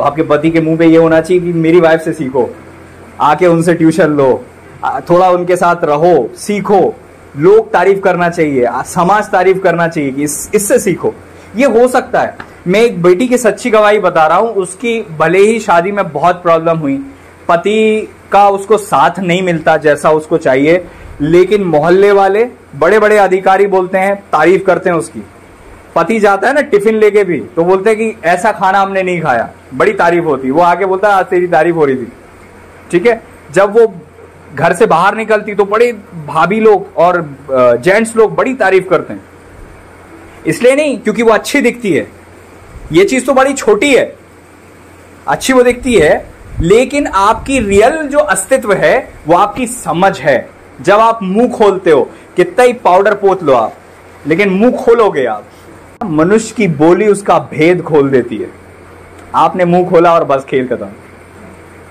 आपके पति के मुंह पे ये होना चाहिए कि मेरी वाइफ से सीखो, आके उनसे ट्यूशन लो, थोड़ा उनके साथ रहो, सीखो। लोग तारीफ करना चाहिए, समाज तारीफ करना चाहिए कि इससे सीखो। ये हो सकता है। मैं एक बेटी की सच्ची गवाही बता रहा हूं। उसकी भले ही शादी में बहुत प्रॉब्लम हुई, पति का उसको साथ नहीं मिलता जैसा उसको चाहिए, लेकिन मोहल्ले वाले बड़े बड़े अधिकारी बोलते हैं, तारीफ करते हैं उसकी। पति जाता है ना टिफिन लेके भी तो बोलते हैं कि ऐसा खाना हमने नहीं खाया, बड़ी तारीफ होती। वो आके बोलता है आज तेरी तारीफ हो रही थी, ठीक है। जब वो घर से बाहर निकलती तो बड़े भाभी लोग और जेंट्स लोग बड़ी तारीफ करते हैं। इसलिए नहीं क्योंकि वो अच्छी दिखती है, ये चीज तो बड़ी छोटी है, अच्छी वो दिखती है, लेकिन आपकी रियल जो अस्तित्व है वो आपकी समझ है। जब आप मुंह खोलते हो, कितना ही पाउडर पोत लो आप, लेकिन मुंह खोलोगे आप, मनुष्य की बोली उसका भेद खोल देती है। आपने मुंह खोला और बस खेल खत्म।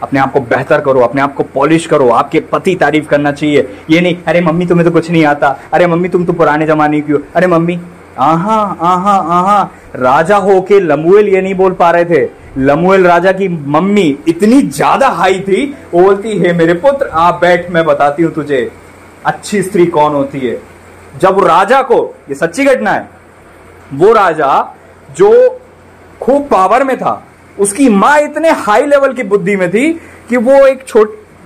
अपने आप को बेहतर करो, अपने आप को पॉलिश करो। आपके पति तारीफ करना चाहिए, ये नहीं अरे मम्मी तुम्हें तो कुछ नहीं आता, अरे मम्मी तुम तो पुराने जमाने की हो, अरे मम्मी आहा आहा आहा। राजा होके लमुएल ये नहीं बोल पा रहे थे। लमुएल राजा की मम्मी इतनी ज्यादा हाई थी, वो बोलती है मेरे पुत्र आप बैठ, मैं बताती हूं तुझे अच्छी स्त्री कौन होती है। जब राजा को, ये सच्ची घटना है, वो राजा जो खूब पावर में था, उसकी मां इतने हाई लेवल की बुद्धि में थी कि वो एक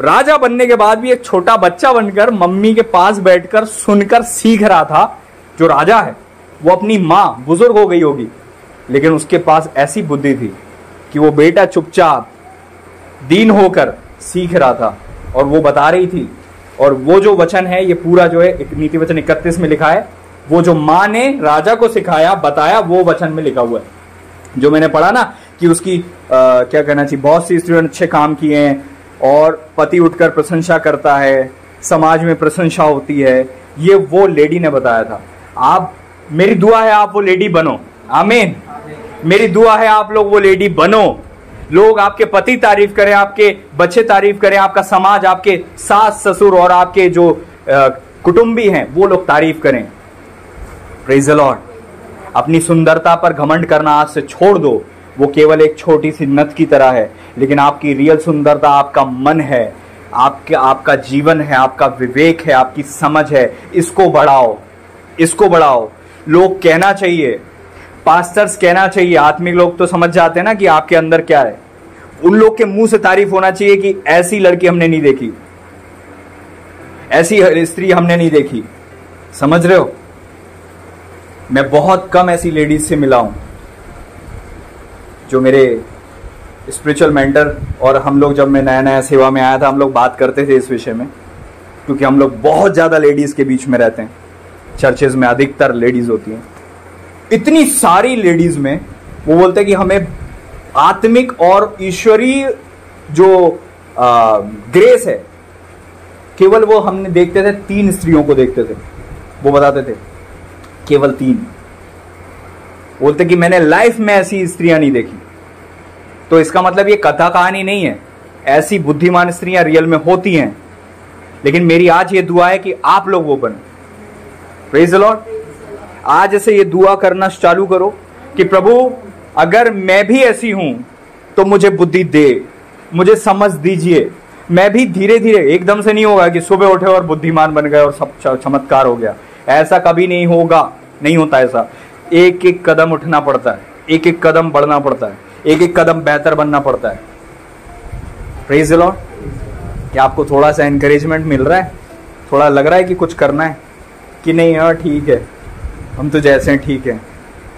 राजा बनने के बाद भी एक छोटा बच्चा बनकर मम्मी के पास बैठकर सुनकर सीख रहा था। जो राजा है वो अपनी मां बुजुर्ग हो गई होगी, लेकिन उसके पास ऐसी बुद्धि थी कि वो बेटा चुपचाप दीन होकर सीख रहा था और वो बता रही थी। और वो जो वचन है ये पूरा जो है नीति वचन 31 में लिखा है, वो जो मां ने राजा को सिखाया बताया वो वचन में लिखा हुआ है। जो मैंने पढ़ा ना कि उसकी क्या कहना चाहिए, बहुत सी स्त्रियों ने अच्छे काम किए हैं और पति उठकर प्रशंसा करता है, समाज में प्रशंसा होती है, ये वो लेडी ने बताया था। आप, मेरी दुआ है आप वो लेडी बनो। आमीन। मेरी दुआ है आप लोग वो लेडी बनो। लोग आपके पति तारीफ करें, आपके बच्चे तारीफ करें, आपका समाज, आपके सास ससुर और आपके जो कुटुंबी हैं वो लोग तारीफ करें। Praise the Lord. अपनी सुंदरता पर घमंड करना आज से छोड़ दो। वो केवल एक छोटी सी नथ की तरह है, लेकिन आपकी रियल सुंदरता आपका मन है, आपका जीवन है, आपका विवेक है, आपकी समझ है। इसको बढ़ाओ, इसको बढ़ाओ। लोग कहना चाहिए, पास्टर्स कहना चाहिए, आत्मिक लोग तो समझ जाते हैं ना कि आपके अंदर क्या है। उन लोग के मुंह से तारीफ होना चाहिए कि ऐसी लड़की हमने नहीं देखी, ऐसी स्त्री हमने नहीं देखी। समझ रहे हो? मैं बहुत कम ऐसी लेडीज से मिला हूं जो मेरे स्पिरिचुअल मेंटर, और हम लोग जब मैं नया नया सेवा में आया था हम लोग बात करते थे इस विषय में, क्योंकि हम लोग बहुत ज्यादा लेडीज के बीच में रहते हैं। चर्चेज में अधिकतर लेडीज होती हैं। इतनी सारी लेडीज में वो बोलते हैं कि हमें आत्मिक और ईश्वरीय जो ग्रेस है, केवल वो हमने देखते थे 3 स्त्रियों को देखते थे। वो बताते थे केवल 3। बोलते कि मैंने लाइफ में ऐसी स्त्रियां नहीं देखी। तो इसका मतलब ये कथा कहानी नहीं है, ऐसी बुद्धिमान स्त्रियां रियल में होती हैं। लेकिन मेरी आज ये दुआ है कि आप लोग वो बने। Praise the Lord. आज से ये दुआ करना चालू करो कि प्रभु अगर मैं भी ऐसी हूं तो मुझे बुद्धि दे, मुझे समझ दीजिए। मैं भी धीरे धीरे, एकदम से नहीं होगा कि सुबह उठे और बुद्धिमान बन गए और सब चमत्कार हो गया, ऐसा कभी नहीं होगा, नहीं होता ऐसा। एक एक कदम उठना पड़ता है, एक एक कदम बढ़ना पड़ता है, एक एक कदम बेहतर बनना पड़ता है। Praise the Lord. क्या आपको थोड़ा सा एनकरेजमेंट मिल रहा है? थोड़ा लग रहा है कि कुछ करना है कि नहीं? हाँ ठीक है, हम तो जैसे हैं ठीक है।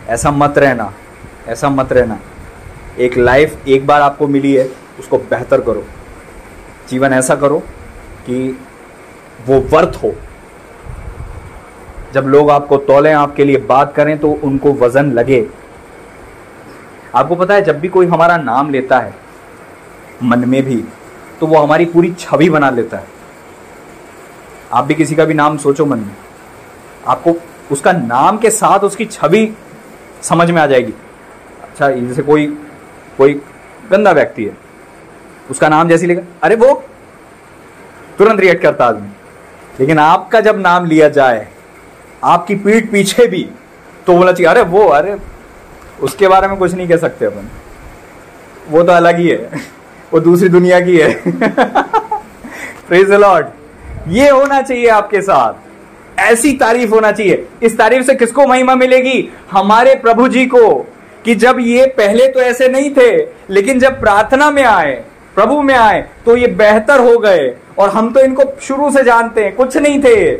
ऐसा मत रहना, ऐसा मत रहना। एक लाइफ एक बार आपको मिली है, उसको बेहतर करो। जीवन ऐसा करो कि वो वर्थ हो। जब लोग आपको तौलें, आपके लिए बात करें, तो उनको वजन लगे। आपको पता है, जब भी कोई हमारा नाम लेता है मन में भी, तो वो हमारी पूरी छवि बना लेता है। आप भी किसी का भी नाम सोचो मन में, आपको उसका नाम के साथ उसकी छवि समझ में आ जाएगी। अच्छा, जैसे कोई गंदा व्यक्ति है, उसका नाम जैसे लिखा, अरे वो तुरंत रिएक्ट करता आदमी। लेकिन आपका जब नाम लिया जाए आपकी पीठ पीछे भी, तो बोलना चाहिए अरे वो, अरे उसके बारे में कुछ नहीं कह सकते अपन, वो तो अलग ही है, वो दूसरी दुनिया की है। Praise the Lord. ये होना चाहिए आपके साथ, ऐसी तारीफ होना चाहिए। इस तारीफ से किसको महिमा मिलेगी? हमारे प्रभु जी को, कि जब ये पहले तो ऐसे नहीं थे, लेकिन जब प्रार्थना में आए, प्रभु में आए, तो ये बेहतर हो गए। और हम तो इनको शुरू से जानते हैं, कुछ नहीं थे,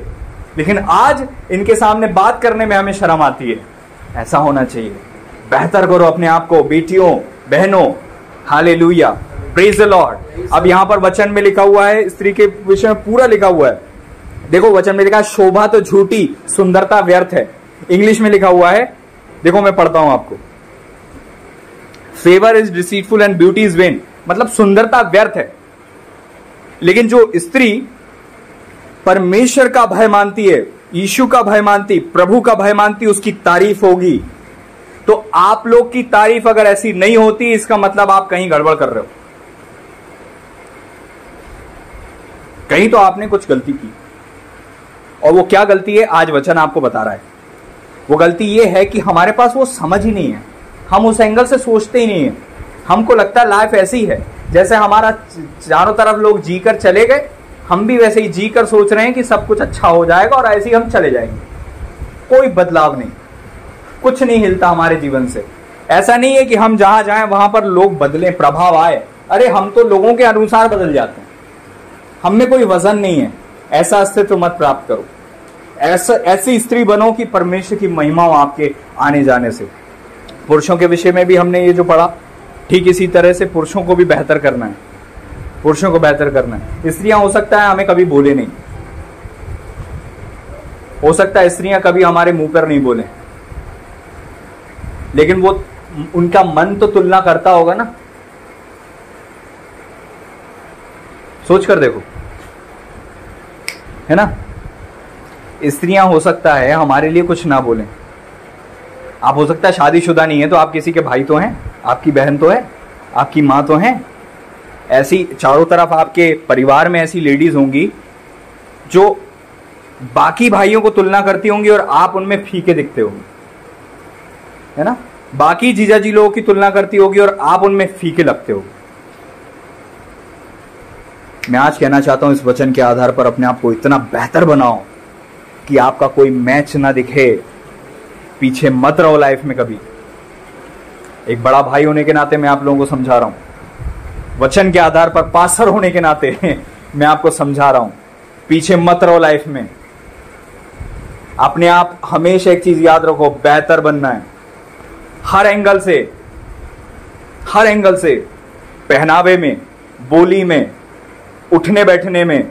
लेकिन आज इनके सामने बात करने में हमें शर्म आती है। ऐसा होना चाहिए। बेहतर करो अपने आप को, बेटियों बहनों। Hallelujah, praise the Lord. अब यहां पर वचन में लिखा हुआ है, स्त्री के विषय में पूरा लिखा हुआ है। देखो वचन में लिखा है, शोभा तो झूठी, सुंदरता व्यर्थ है। इंग्लिश में लिखा हुआ है, देखो मैं पढ़ता हूं आपको। Favour is deceitful and beauty is when, मतलब सुंदरता व्यर्थ है। लेकिन जो स्त्री परमेश्वर का भय मानती है, यीशु का भय मानती, प्रभु का भय मानती, उसकी तारीफ होगी। तो आप लोग की तारीफ अगर ऐसी नहीं होती, इसका मतलब आप कहीं गड़बड़ कर रहे हो, कहीं तो आपने कुछ गलती की। और वो क्या गलती है, आज वचन आपको बता रहा है। वो गलती ये है कि हमारे पास वो समझ ही नहीं है, हम उस एंगल से सोचते ही नहीं है। हमको लगता है लाइफ ऐसी है, जैसे हमारा चारों तरफ लोग जीकर चले गए, हम भी वैसे ही जीकर सोच रहे हैं कि सब कुछ अच्छा हो जाएगा और ऐसे ही हम चले जाएंगे। कोई बदलाव नहीं, कुछ नहीं हिलता हमारे जीवन से। ऐसा नहीं है कि हम जहां जाएं वहां पर लोग बदले, प्रभाव आए। अरे हम तो लोगों के अनुसार बदल जाते हैं, हम में कोई वजन नहीं है। ऐसा अस्तित्व मत प्राप्त करो। ऐसी स्त्री बनो कि परमेश्वर की महिमा हो आपके आने जाने से। पुरुषों के विषय में भी हमने ये जो पढ़ा, ठीक इसी तरह से पुरुषों को भी बेहतर करना है, पुरुषों को बेहतर करना है। स्त्रियां हो सकता है हमें कभी बोले नहीं, हो सकता है स्त्रियां कभी हमारे मुंह पर नहीं बोले, लेकिन वो उनका मन तो तुलना करता होगा ना। सोच कर देखो, है ना। स्त्रियां हो सकता है हमारे लिए कुछ ना बोले। आप हो सकता है शादीशुदा नहीं है, तो आप किसी के भाई तो हैं, आपकी बहन तो है, आपकी माँ तो है। ऐसी चारों तरफ आपके परिवार में ऐसी लेडीज होंगी जो बाकी भाइयों को तुलना करती होंगी और आप उनमें फीके दिखते होंगे, है ना। बाकी जीजाजी लोगों की तुलना करती होगी और आप उनमें फीके लगते होगे। मैं आज कहना चाहता हूं, इस वचन के आधार पर अपने आप को इतना बेहतर बनाओ कि आपका कोई मैच ना दिखे। पीछे मत रहो लाइफ में कभी। एक बड़ा भाई होने के नाते मैं आप लोगों को समझा रहा हूं, वचन के आधार पर पास्टर होने के नाते मैं आपको समझा रहा हूं, पीछे मत रहो लाइफ में। अपने आप हमेशा एक चीज याद रखो, बेहतर बनना है हर एंगल से, हर एंगल से। पहनावे में, बोली में, उठने बैठने में,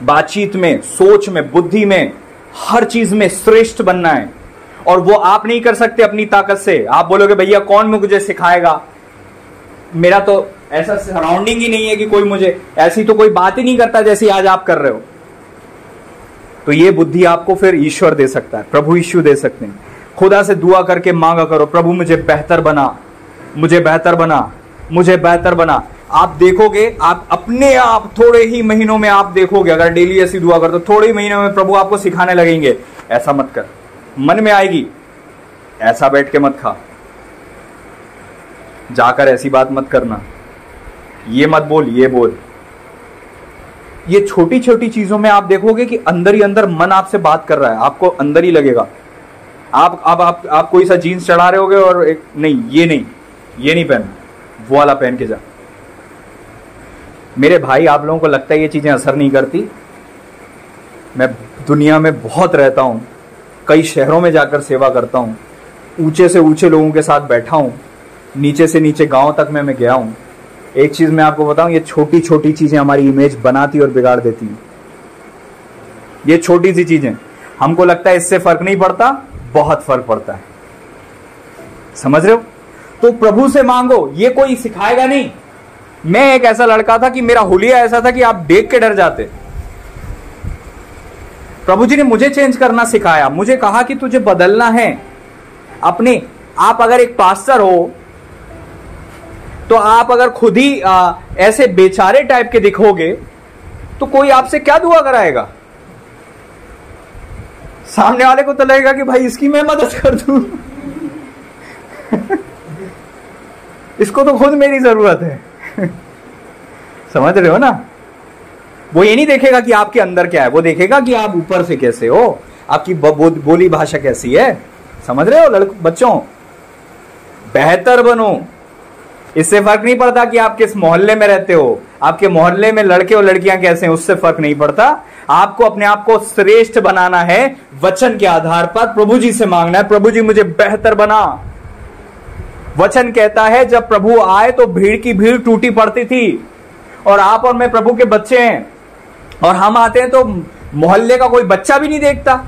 बातचीत में, सोच में, बुद्धि में, हर चीज में श्रेष्ठ बनना है। और वो आप नहीं कर सकते अपनी ताकत से। आप बोलोगे भैया कौन मुझे सिखाएगा, मेरा तो ऐसा सराउंडिंग ही नहीं है कि कोई मुझे, ऐसी तो कोई बात ही नहीं करता जैसी आज आप कर रहे हो। तो ये बुद्धि आपको फिर ईश्वर दे सकता है, प्रभु यीशु दे सकते हैं। खुदा से दुआ करके मांगा करो, प्रभु मुझे बेहतर बना, मुझे बेहतर बना, मुझे बेहतर बना। आप देखोगे, आप अपने आप थोड़े ही महीनों में आप देखोगे, अगर डेली ऐसी दुआ कर तो थोड़े ही महीनों में प्रभु आपको सिखाने लगेंगे, ऐसा मत कर। मन में आएगी, ऐसा बैठ के मत खा, जाकर ऐसी बात मत करना, ये मत बोल, ये बोल। ये छोटी छोटी चीजों में आप देखोगे कि अंदर ही अंदर मन आपसे बात कर रहा है, आपको अंदर ही लगेगा। आप कोई सा जीन्स चढ़ा रहे होगे और एक नहीं, ये नहीं पहन, वो वाला पहन के जा। मेरे भाई, आप लोगों को लगता है ये चीजें असर नहीं करती? मैं दुनिया में बहुत रहता हूं, कई शहरों में जाकर सेवा करता हूं, ऊंचे से ऊंचे लोगों के साथ बैठा हूं, नीचे से नीचे गांव तक मैं गया हूं। एक चीज मैं आपको बताऊं, ये छोटी छोटी चीजें हमारी इमेज बनाती और बिगाड़ देती हैं। ये छोटी सी चीजें, हमको लगता है इससे फर्क नहीं पड़ता, बहुत फर्क पड़ता है। समझ रहे हो? तो प्रभु से मांगो, ये कोई सिखाएगा नहीं। मैं एक ऐसा लड़का था कि मेरा हुलिया ऐसा था कि आप देख के डर जाते। प्रभु जी ने मुझे चेंज करना सिखाया, मुझे कहा कि तुझे बदलना है अपने। आप अगर एक पास्टर हो तो आप अगर खुद ही ऐसे बेचारे टाइप के दिखोगे तो कोई आपसे क्या दुआ कराएगा? सामने वाले को तो लगेगा कि भाई इसकी मैं मदद कर दूं। इसको तो खुद मेरी जरूरत है। समझ रहे हो ना? वो ये नहीं देखेगा कि आपके अंदर क्या है, वो देखेगा कि आप ऊपर से कैसे हो, आपकी बोली भाषा कैसी है। समझ रहे हो बच्चों? बेहतर बनो। इससे फर्क नहीं पड़ता कि आप किस मोहल्ले में रहते हो, आपके मोहल्ले में लड़के और लड़कियां कैसे हैं, उससे फर्क नहीं पड़ता। आपको अपने आप को श्रेष्ठ बनाना है वचन के आधार पर। प्रभु जी से मांगना है, प्रभु जी मुझे बेहतर बना। वचन कहता है जब प्रभु आए तो भीड़ की भीड़ टूटी पड़ती थी, और आप और मैं प्रभु के बच्चे हैं, और हम आते हैं तो मोहल्ले का कोई बच्चा भी नहीं देखता।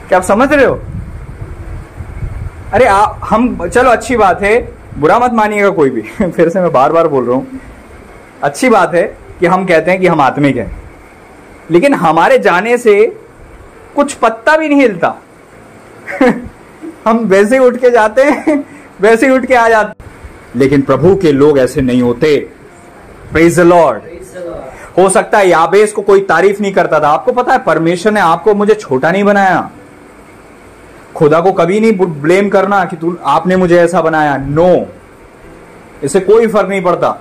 क्या आप समझ रहे हो? अरे हम चलो, अच्छी बात है, बुरा मत मानिएगा कोई भी। फिर से मैं बार बार बोल रहा हूं, अच्छी बात है कि हम कहते हैं कि हम आत्मिक हैं, लेकिन हमारे जाने से कुछ पत्ता भी नहीं हिलता। हम वैसे ही उठ के जाते हैं, वैसे ही उठ के आ जाते। लेकिन प्रभु के लोग ऐसे नहीं होते। Praise the Lord. हो सकता है याबेस को कोई तारीफ नहीं करता था। आपको पता है परमेश्वर ने आपको मुझे छोटा नहीं बनाया। खुदा को कभी नहीं ब्लेम करना कि आपने मुझे ऐसा बनाया। नो, इससे कोई फर्क नहीं पड़ता।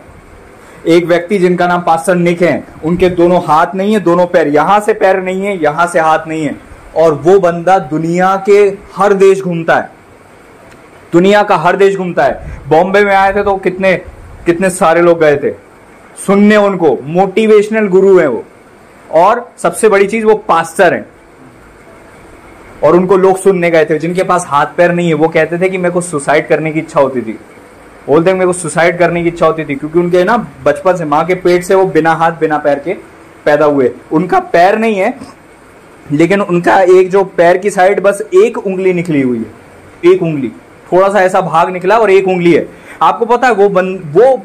एक व्यक्ति जिनका नाम पास्टर निक है, उनके दोनों हाथ नहीं है, दोनों पैर, यहां से पैर नहीं है, यहां से हाथ नहीं है, और वो बंदा दुनिया के हर देश घूमता है, दुनिया का हर देश घूमता है। बॉम्बे में आए थे तो कितने सारे लोग गए थे सुनने उनको। मोटिवेशनल गुरु है वो, और सबसे बड़ी चीज वो पास्टर हैं, और उनको लोग सुनने गए थे। जिनके पास हाथ पैर नहीं है वो कहते थे कि मेरे को सुसाइड करने की इच्छा होती थी। बोलते मेरे को सुसाइड करने की इच्छा होती थी, क्योंकि उनके ना बचपन से माँ के पेट से वो बिना हाथ बिना पैर के पैदा हुए। उनका पैर नहीं है, लेकिन उनका एक जो पैर की साइड बस एक उंगली निकली हुई है, एक उंगली, थोड़ा सा ऐसा भाग निकला और एक उंगली है। आपको पता है वो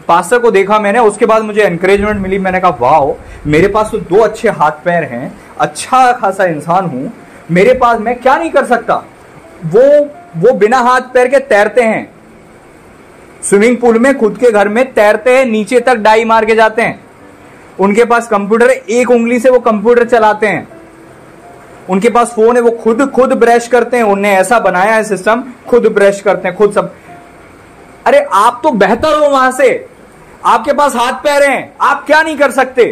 पास्टर को देखा मैंने, उसके बाद मुझे एनकरेजमेंट मिली। मैंने कहा वाह, मेरे पास तो दो अच्छे हाथ पैर हैं, अच्छा खासा इंसान हूं, मेरे पास मैं क्या नहीं कर सकता। वो बिना हाथ पैर के तैरते हैं, स्विमिंग पूल में खुद के घर में तैरते हैं, नीचे तक डाई मार के जाते हैं। उनके पास कंप्यूटर है, एक उंगली से वो कंप्यूटर चलाते हैं। उनके पास फोन है, वो खुद ब्रश करते हैं। उन्हें ऐसा बनाया है सिस्टम, खुद ब्रश करते हैं, खुद सब। अरे आप तो बेहतर हो वहां से, आपके पास हाथ पैर हैं, आप क्या नहीं कर सकते।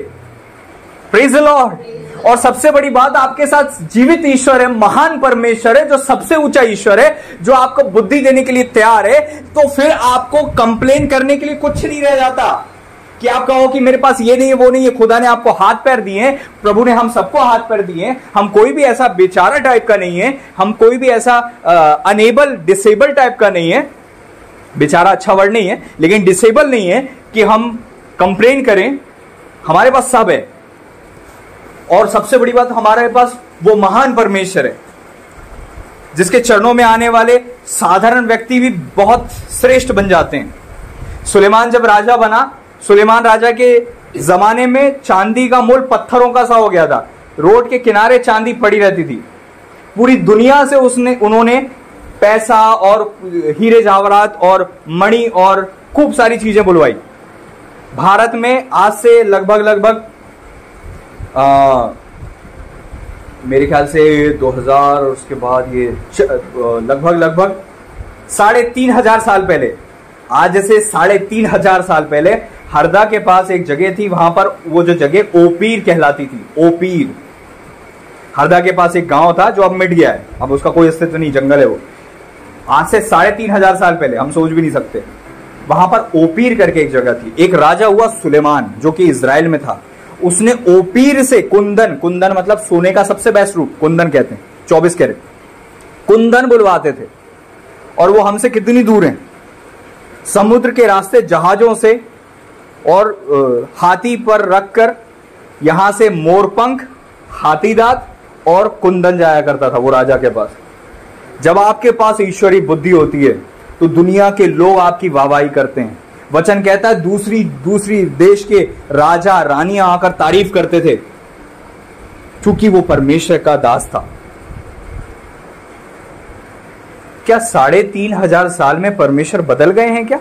Praise the Lord. और सबसे बड़ी बात, आपके साथ जीवित ईश्वर है, महान परमेश्वर है, जो सबसे ऊंचा ईश्वर है, जो आपको बुद्धि देने के लिए तैयार है। तो फिर आपको कंप्लेन करने के लिए कुछ नहीं रह जाता कि आप कहो कि मेरे पास ये नहीं है, वो नहीं है। खुदा ने आपको हाथ पैर दिए हैं, प्रभु ने हम सबको हाथ पैर दिए हैं। हम कोई भी ऐसा बेचारा टाइप का नहीं है, हम कोई भी ऐसा अनेबल डिसेबल टाइप का नहीं है। बेचारा अच्छा वर्ड नहीं है, लेकिन डिसेबल नहीं है कि हम कंप्लेन करें। हमारे पास सब है, और सबसे बड़ी बात, हमारे पास वो महान परमेश्वर है जिसके चरणों में आने वाले साधारण व्यक्ति भी बहुत श्रेष्ठ बन जाते हैं। सुलेमान जब राजा बना, सुलेमान राजा के जमाने में चांदी का मूल पत्थरों का सा हो गया था। रोड के किनारे चांदी पड़ी रहती थी। पूरी दुनिया से उन्होंने पैसा और हीरे जवाहरात और मणि और खूब सारी चीजें बुलवाई। भारत में आज से लगभग मेरे ख्याल से 2000 और उसके बाद ये लगभग 3,500 साल पहले, आज से 3,500 साल पहले हरदा के पास एक जगह थी, वहां पर वो जो जगह ओपीर कहलाती थी। ओपीर, हरदा के पास एक गांव था जो अब मिट गया है, अब उसका कोई अस्तित्व नहीं, जंगल है वो। आज से 3,500 साल पहले, हम सोच भी नहीं सकते, वहां पर ओपीर करके एक जगह थी। एक राजा हुआ सुलेमान जो कि इजराइल में था, उसने ओपीर से कुंदन, कुंदन मतलब सोने का सबसे बेस्ट रूप, कुंदन कहते हैं, 24 कैरेट कुंदन बुलवाते थे। और वो हमसे कितनी दूर हैं, समुद्र के रास्ते जहाजों से और हाथी पर रखकर यहां से मोरपंख, हाथी दांत और कुंदन जाया करता था वो राजा के पास। जब आपके पास ईश्वरीय बुद्धि होती है तो दुनिया के लोग आपकी वाहवाही करते हैं। वचन कहता है दूसरी देश के राजा रानियां आकर तारीफ करते थे, क्योंकि वो परमेश्वर का दास था। क्या 3,500 साल में परमेश्वर बदल गए हैं क्या?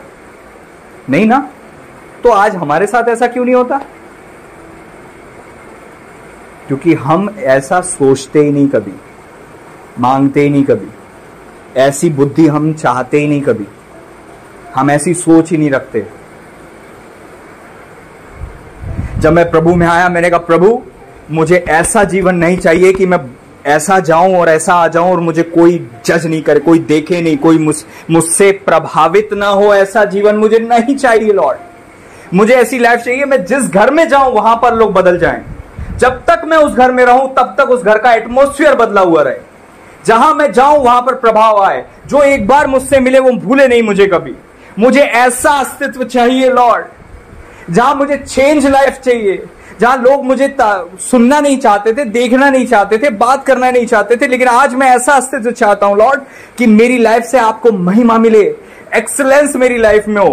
नहीं ना। तो आज हमारे साथ ऐसा क्यों नहीं होता? क्योंकि हम ऐसा सोचते ही नहीं कभी, मांगते ही नहीं कभी, ऐसी बुद्धि हम चाहते ही नहीं कभी, हम ऐसी सोच ही नहीं रखते। जब मैं प्रभु में आया, मैंने कहा प्रभु मुझे ऐसा जीवन नहीं चाहिए कि मैं ऐसा जाऊं और ऐसा आ जाऊं और मुझे कोई जज नहीं करे, कोई देखे नहीं, कोई मुझसे प्रभावित ना हो, ऐसा जीवन मुझे नहीं चाहिए लॉर्ड। मुझे ऐसी लाइफ चाहिए, मैं जिस घर में जाऊं वहां पर लोग बदल जाएं। जब तक मैं उस घर में रहूं तब तक उस घर का एटमॉस्फेयर बदला हुआ रहे। जहां मैं जाऊं वहां पर प्रभाव आए। जो एक बार मुझसे मिले वो भूले नहीं मुझे कभी। मुझे ऐसा अस्तित्व चाहिए लॉर्ड, जहां मुझे चेंज लाइफ चाहिए, जहां लोग मुझे सुनना नहीं चाहते थे, देखना नहीं चाहते थे, बात करना नहीं चाहते थे, लेकिन आज मैं ऐसा अस्तित्व चाहता हूं लॉर्ड कि मेरी लाइफ से आपको महिमा मिले, एक्सीलेंस मेरी लाइफ में हो।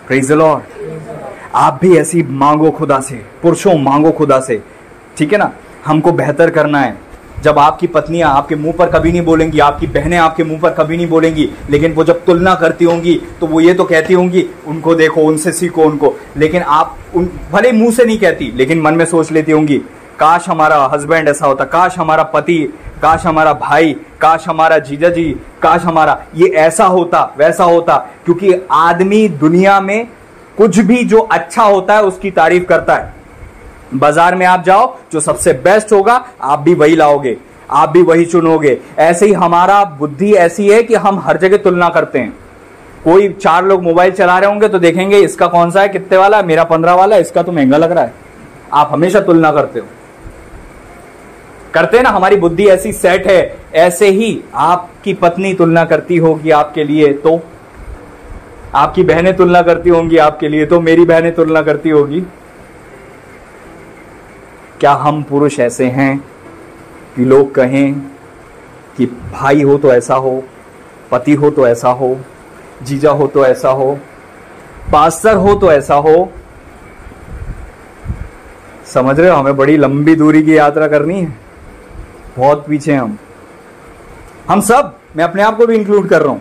Praise the Lord. आप भी ऐसी मांगो खुदा से, पुरुषों मांगो खुदा से, ठीक है ना। हमको बेहतर करना है। जब आपकी पत्नियां आपके मुंह पर कभी नहीं बोलेंगी, आपकी बहनें आपके मुंह पर कभी नहीं बोलेंगी, लेकिन वो जब तुलना करती होंगी तो वो ये तो कहती होंगी उनको देखो, उनसे सीखो उनको, लेकिन आप भले मुंह से नहीं कहती लेकिन मन में सोच लेती होंगी काश हमारा हस्बैंड ऐसा होता, काश हमारा पति, काश हमारा भाई, काश हमारा जीजा जी, काश हमारा ये ऐसा होता वैसा होता। क्योंकि आदमी दुनिया में कुछ भी जो अच्छा होता है उसकी तारीफ करता है। बाजार में आप जाओ, जो सबसे बेस्ट होगा आप भी वही लाओगे, आप भी वही चुनोगे। ऐसे ही हमारा बुद्धि ऐसी है कि हम हर जगह तुलना करते हैं। कोई 4 लोग मोबाइल चला रहे होंगे तो देखेंगे इसका कौन सा है, कितने वाला, मेरा 15 वाला, इसका तो महंगा लग रहा है। आप हमेशा तुलना करते हो, करते हैं ना। हमारी बुद्धि ऐसी सेट है। ऐसे ही आपकी पत्नी तुलना करती होगी आपके लिए, तो आपकी बहनें तुलना करती होंगी आपके लिए, तो मेरी बहनें तुलना करती होगी। क्या हम पुरुष ऐसे हैं कि लोग कहें कि भाई हो तो ऐसा हो, पति हो तो ऐसा हो, जीजा हो तो ऐसा हो, पास्टर हो तो ऐसा हो? समझ रहे हो, हमें बड़ी लंबी दूरी की यात्रा करनी है, बहुत पीछे हम सब, मैं अपने आप को भी इंक्लूड कर रहा हूं,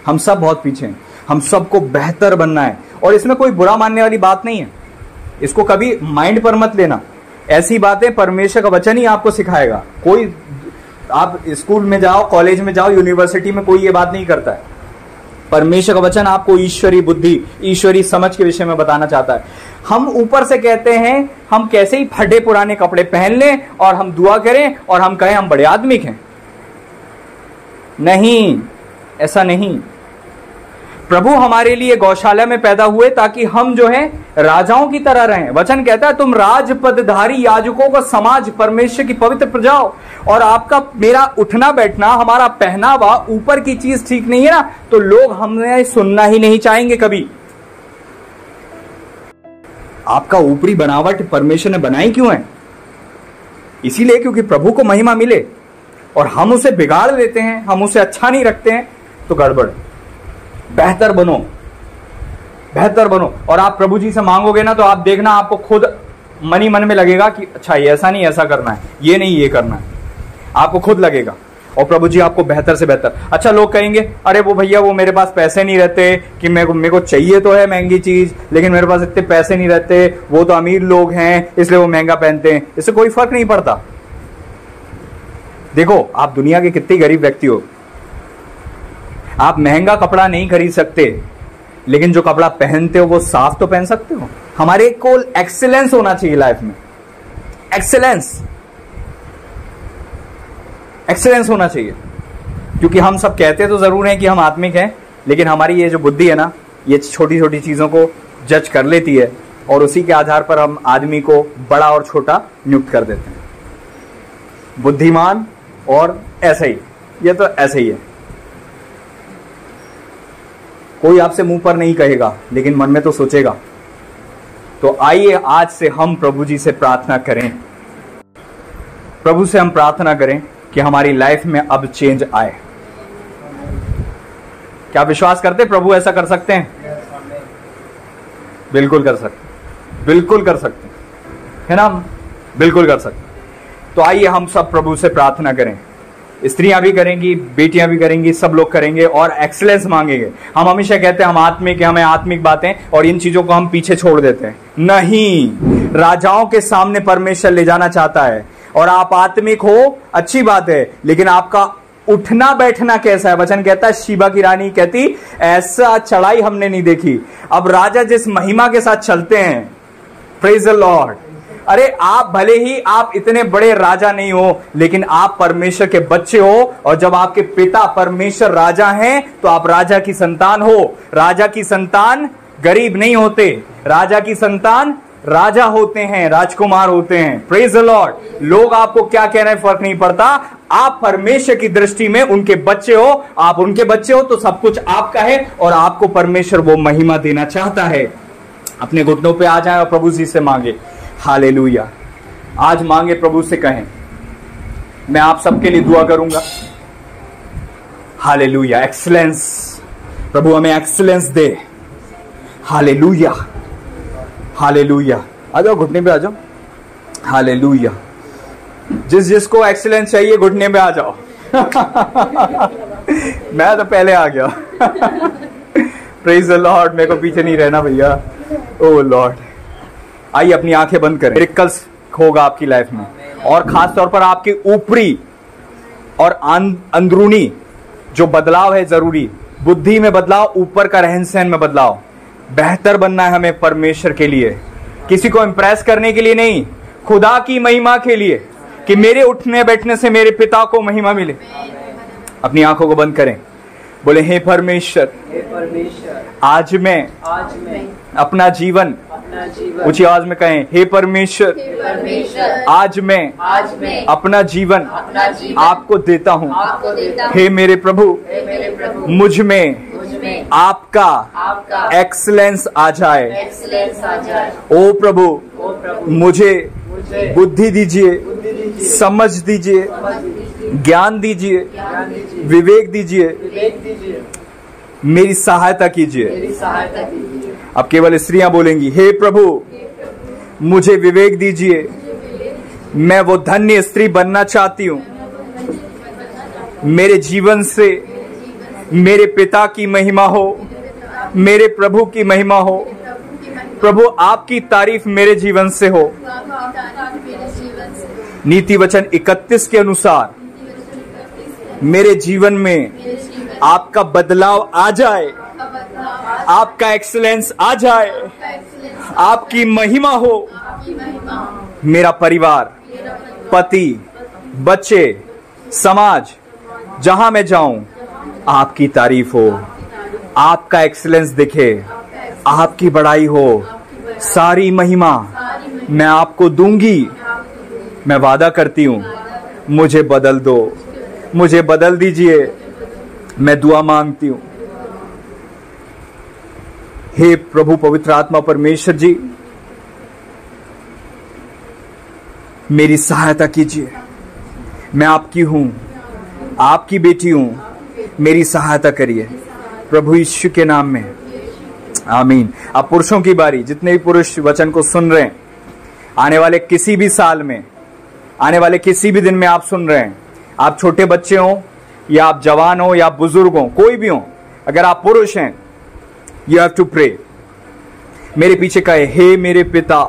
हम सब बहुत पीछे हैं। हम सबको बेहतर बनना है और इसमें कोई बुरा मानने वाली बात नहीं है। इसको कभी माइंड पर मत लेना। ऐसी बातें परमेश्वर का वचन ही आपको सिखाएगा। कोई, आप स्कूल में जाओ, कॉलेज में जाओ, यूनिवर्सिटी में कोई ये बात नहीं करता है। परमेश्वर का वचन आपको ईश्वरीय बुद्धि, ईश्वरीय समझ के विषय में बताना चाहता है। हम ऊपर से कहते हैं, हम कैसे ही फटे पुराने कपड़े पहन लें और हम दुआ करें और हम कहें हम बड़े आदमी हैं। नहीं, ऐसा नहीं। प्रभु हमारे लिए गौशाला में पैदा हुए ताकि हम जो है राजाओं की तरह रहें। वचन कहता है तुम राजपदधारी याजकों का समाज, परमेश्वर की पवित्र प्रजा हो। और आपका मेरा उठना बैठना, हमारा पहनावा ऊपर की चीज ठीक नहीं है ना, तो लोग हमें सुनना ही नहीं चाहेंगे कभी। आपका ऊपरी बनावट परमेश्वर ने बनाई क्यों है? इसीलिए क्योंकि प्रभु को महिमा मिले, और हम उसे बिगाड़ देते हैं, हम उसे अच्छा नहीं रखते हैं, तो गड़बड़। बेहतर बनो, बेहतर बनो। और आप प्रभु जी से मांगोगे ना तो आप देखना, आपको खुद मन ही मन में लगेगा कि अच्छा ये ऐसा नहीं ऐसा करना है, ये नहीं ये करना है, आपको खुद लगेगा। और प्रभु जी आपको बेहतर से बेहतर। अच्छा, लोग कहेंगे अरे वो भैया वो मेरे पास पैसे नहीं रहते कि मेरे को चाहिए तो है महंगी चीज, लेकिन मेरे पास इतने पैसे नहीं रहते, वो तो अमीर लोग हैं इसलिए वो महंगा पहनते हैं। इससे कोई फर्क नहीं पड़ता। देखो आप दुनिया के कितने गरीब व्यक्ति हो, आप महंगा कपड़ा नहीं खरीद सकते, लेकिन जो कपड़ा पहनते हो वो साफ तो पहन सकते हो। हमारे को एक्सीलेंस होना चाहिए लाइफ में, एक्सीलेंस होना चाहिए। क्योंकि हम सब कहते तो जरूर हैं कि हम आत्मिक हैं, लेकिन हमारी ये जो बुद्धि है ना, ये छोटी छोटी चीजों को जज कर लेती है और उसी के आधार पर हम आदमी को बड़ा और छोटा नियुक्त कर देते हैं। बुद्धिमान और ऐसे ही, ये तो ऐसे ही है। कोई आपसे मुंह पर नहीं कहेगा, लेकिन मन में तो सोचेगा। तो आइए आज से हम प्रभु जी से प्रार्थना करें, प्रभु से हम प्रार्थना करें कि हमारी लाइफ में अब चेंज आए। क्या विश्वास करते प्रभु ऐसा कर सकते हैं? बिल्कुल कर सकते, बिल्कुल कर सकते है ना, बिल्कुल कर सकते। तो आइए हम सब प्रभु से प्रार्थना करें। स्त्रियां भी करेंगी, बेटियां भी करेंगी, सब लोग करेंगे और एक्सीलेंस मांगेंगे। हम हमेशा कहते हैं हम आत्मिक हैं, हमें आत्मिक बातें, और इन चीजों को हम पीछे छोड़ देते हैं। नहीं, राजाओं के सामने परमेश्वर ले जाना चाहता है। और आप आत्मिक हो, अच्छी बात है, लेकिन आपका उठना बैठना कैसा है? वचन कहता है, शीबा की रानी कहती ऐसा चढ़ाई हमने नहीं देखी। अब राजा जिस महिमा के साथ चलते हैं, प्रेज द लॉर्ड। अरे आप भले ही आप इतने बड़े राजा नहीं हो, लेकिन आप परमेश्वर के बच्चे हो, और जब आपके पिता परमेश्वर राजा हैं तो आप राजा की संतान हो। राजा की संतान गरीब नहीं होते, राजा की संतान राजा होते हैं, राजकुमार होते हैं। Praise the Lord. लोग आपको क्या कह रहे हैं फर्क नहीं पड़ता, आप परमेश्वर की दृष्टि में उनके बच्चे हो। आप उनके बच्चे हो तो सब कुछ आपका है, और आपको परमेश्वर वो महिमा देना चाहता है। अपने घुटनों पे आ जाए और प्रभु जी से मांगे। हालेलुया। आज मांगे, प्रभु से कहें, मैं आप सबके लिए दुआ करूंगा। हालेलुया। एक्सीलेंस, प्रभु हमें एक्सीलेंस दे। Hallelujah, hallelujah. आ जाओ, घुटने पे आ जाओ। हालेलुया। जिसको एक्सीलेंस चाहिए घुटने पे आ जाओ। मैं तो पहले आ गया। Praise the Lord. मेरे को पीछे नहीं रहना भैया। ओ लॉर्ड। आइए अपनी आंखें बंद करें। मिरेकल्स होगा आपकी लाइफ में, और खास तौर पर आपके ऊपरी और अंदरूनी जो बदलाव है जरूरी। बुद्धि में बदलाव, ऊपर का रहन सहन में बदलाव। बेहतर बनना है हमें परमेश्वर के लिए, किसी को इंप्रेस करने के लिए नहीं, खुदा की महिमा के लिए, कि मेरे उठने बैठने से मेरे पिता को महिमा मिले। अपनी आंखों को बंद करें, बोले हे परमेश्वर, आज मैं अपना जीवन, ऊंची आवाज में कहें, हे परमेश्वर, आज मैं अपना जीवन आपको देता हूँ। हे मेरे प्रभु, मुझ में आपका एक्सीलेंस आ जाए। ओ प्रभु, मुझे बुद्धि दीजिए, समझ दीजिए, ज्ञान दीजिए, विवेक दीजिए, मेरी सहायता कीजिए। अब केवल स्त्रियां बोलेंगी, हे प्रभु मुझे विवेक दीजिए, मैं वो धन्य स्त्री बनना चाहती हूं। मेरे जीवन से मेरे पिता की महिमा हो, मेरे प्रभु की महिमा हो। प्रभु आपकी तारीफ मेरे जीवन से हो। नीति वचन 31 के अनुसार मेरे जीवन में आपका बदलाव आ जाए, आपका एक्सीलेंस आ जाए, आपकी महिमा हो। मेरा परिवार, पति, बच्चे, समाज, जहां मैं जाऊं आपकी तारीफ हो, आपका एक्सीलेंस दिखे, आपकी बड़ाई हो। सारी महिमा मैं आपको दूंगी। मैं वादा करती हूं, मुझे बदल दो, मुझे बदल दीजिए। मैं दुआ मांगती हूं। हे प्रभु पवित्र आत्मा परमेश्वर जी, मेरी सहायता कीजिए। मैं आपकी हूं, आपकी बेटी हूं, मेरी सहायता करिए प्रभु यीशु के नाम में, आमीन। अब पुरुषों की बारी। जितने भी पुरुष वचन को सुन रहे हैं, आने वाले किसी भी साल में, आने वाले किसी भी दिन में आप सुन रहे हैं, आप छोटे बच्चे हो या आप जवान हो या बुजुर्ग हो, कोई भी हो, अगर आप पुरुष हैं, यू हैव टू प्रे। मेरे पीछे कहे, हे मेरे पिता,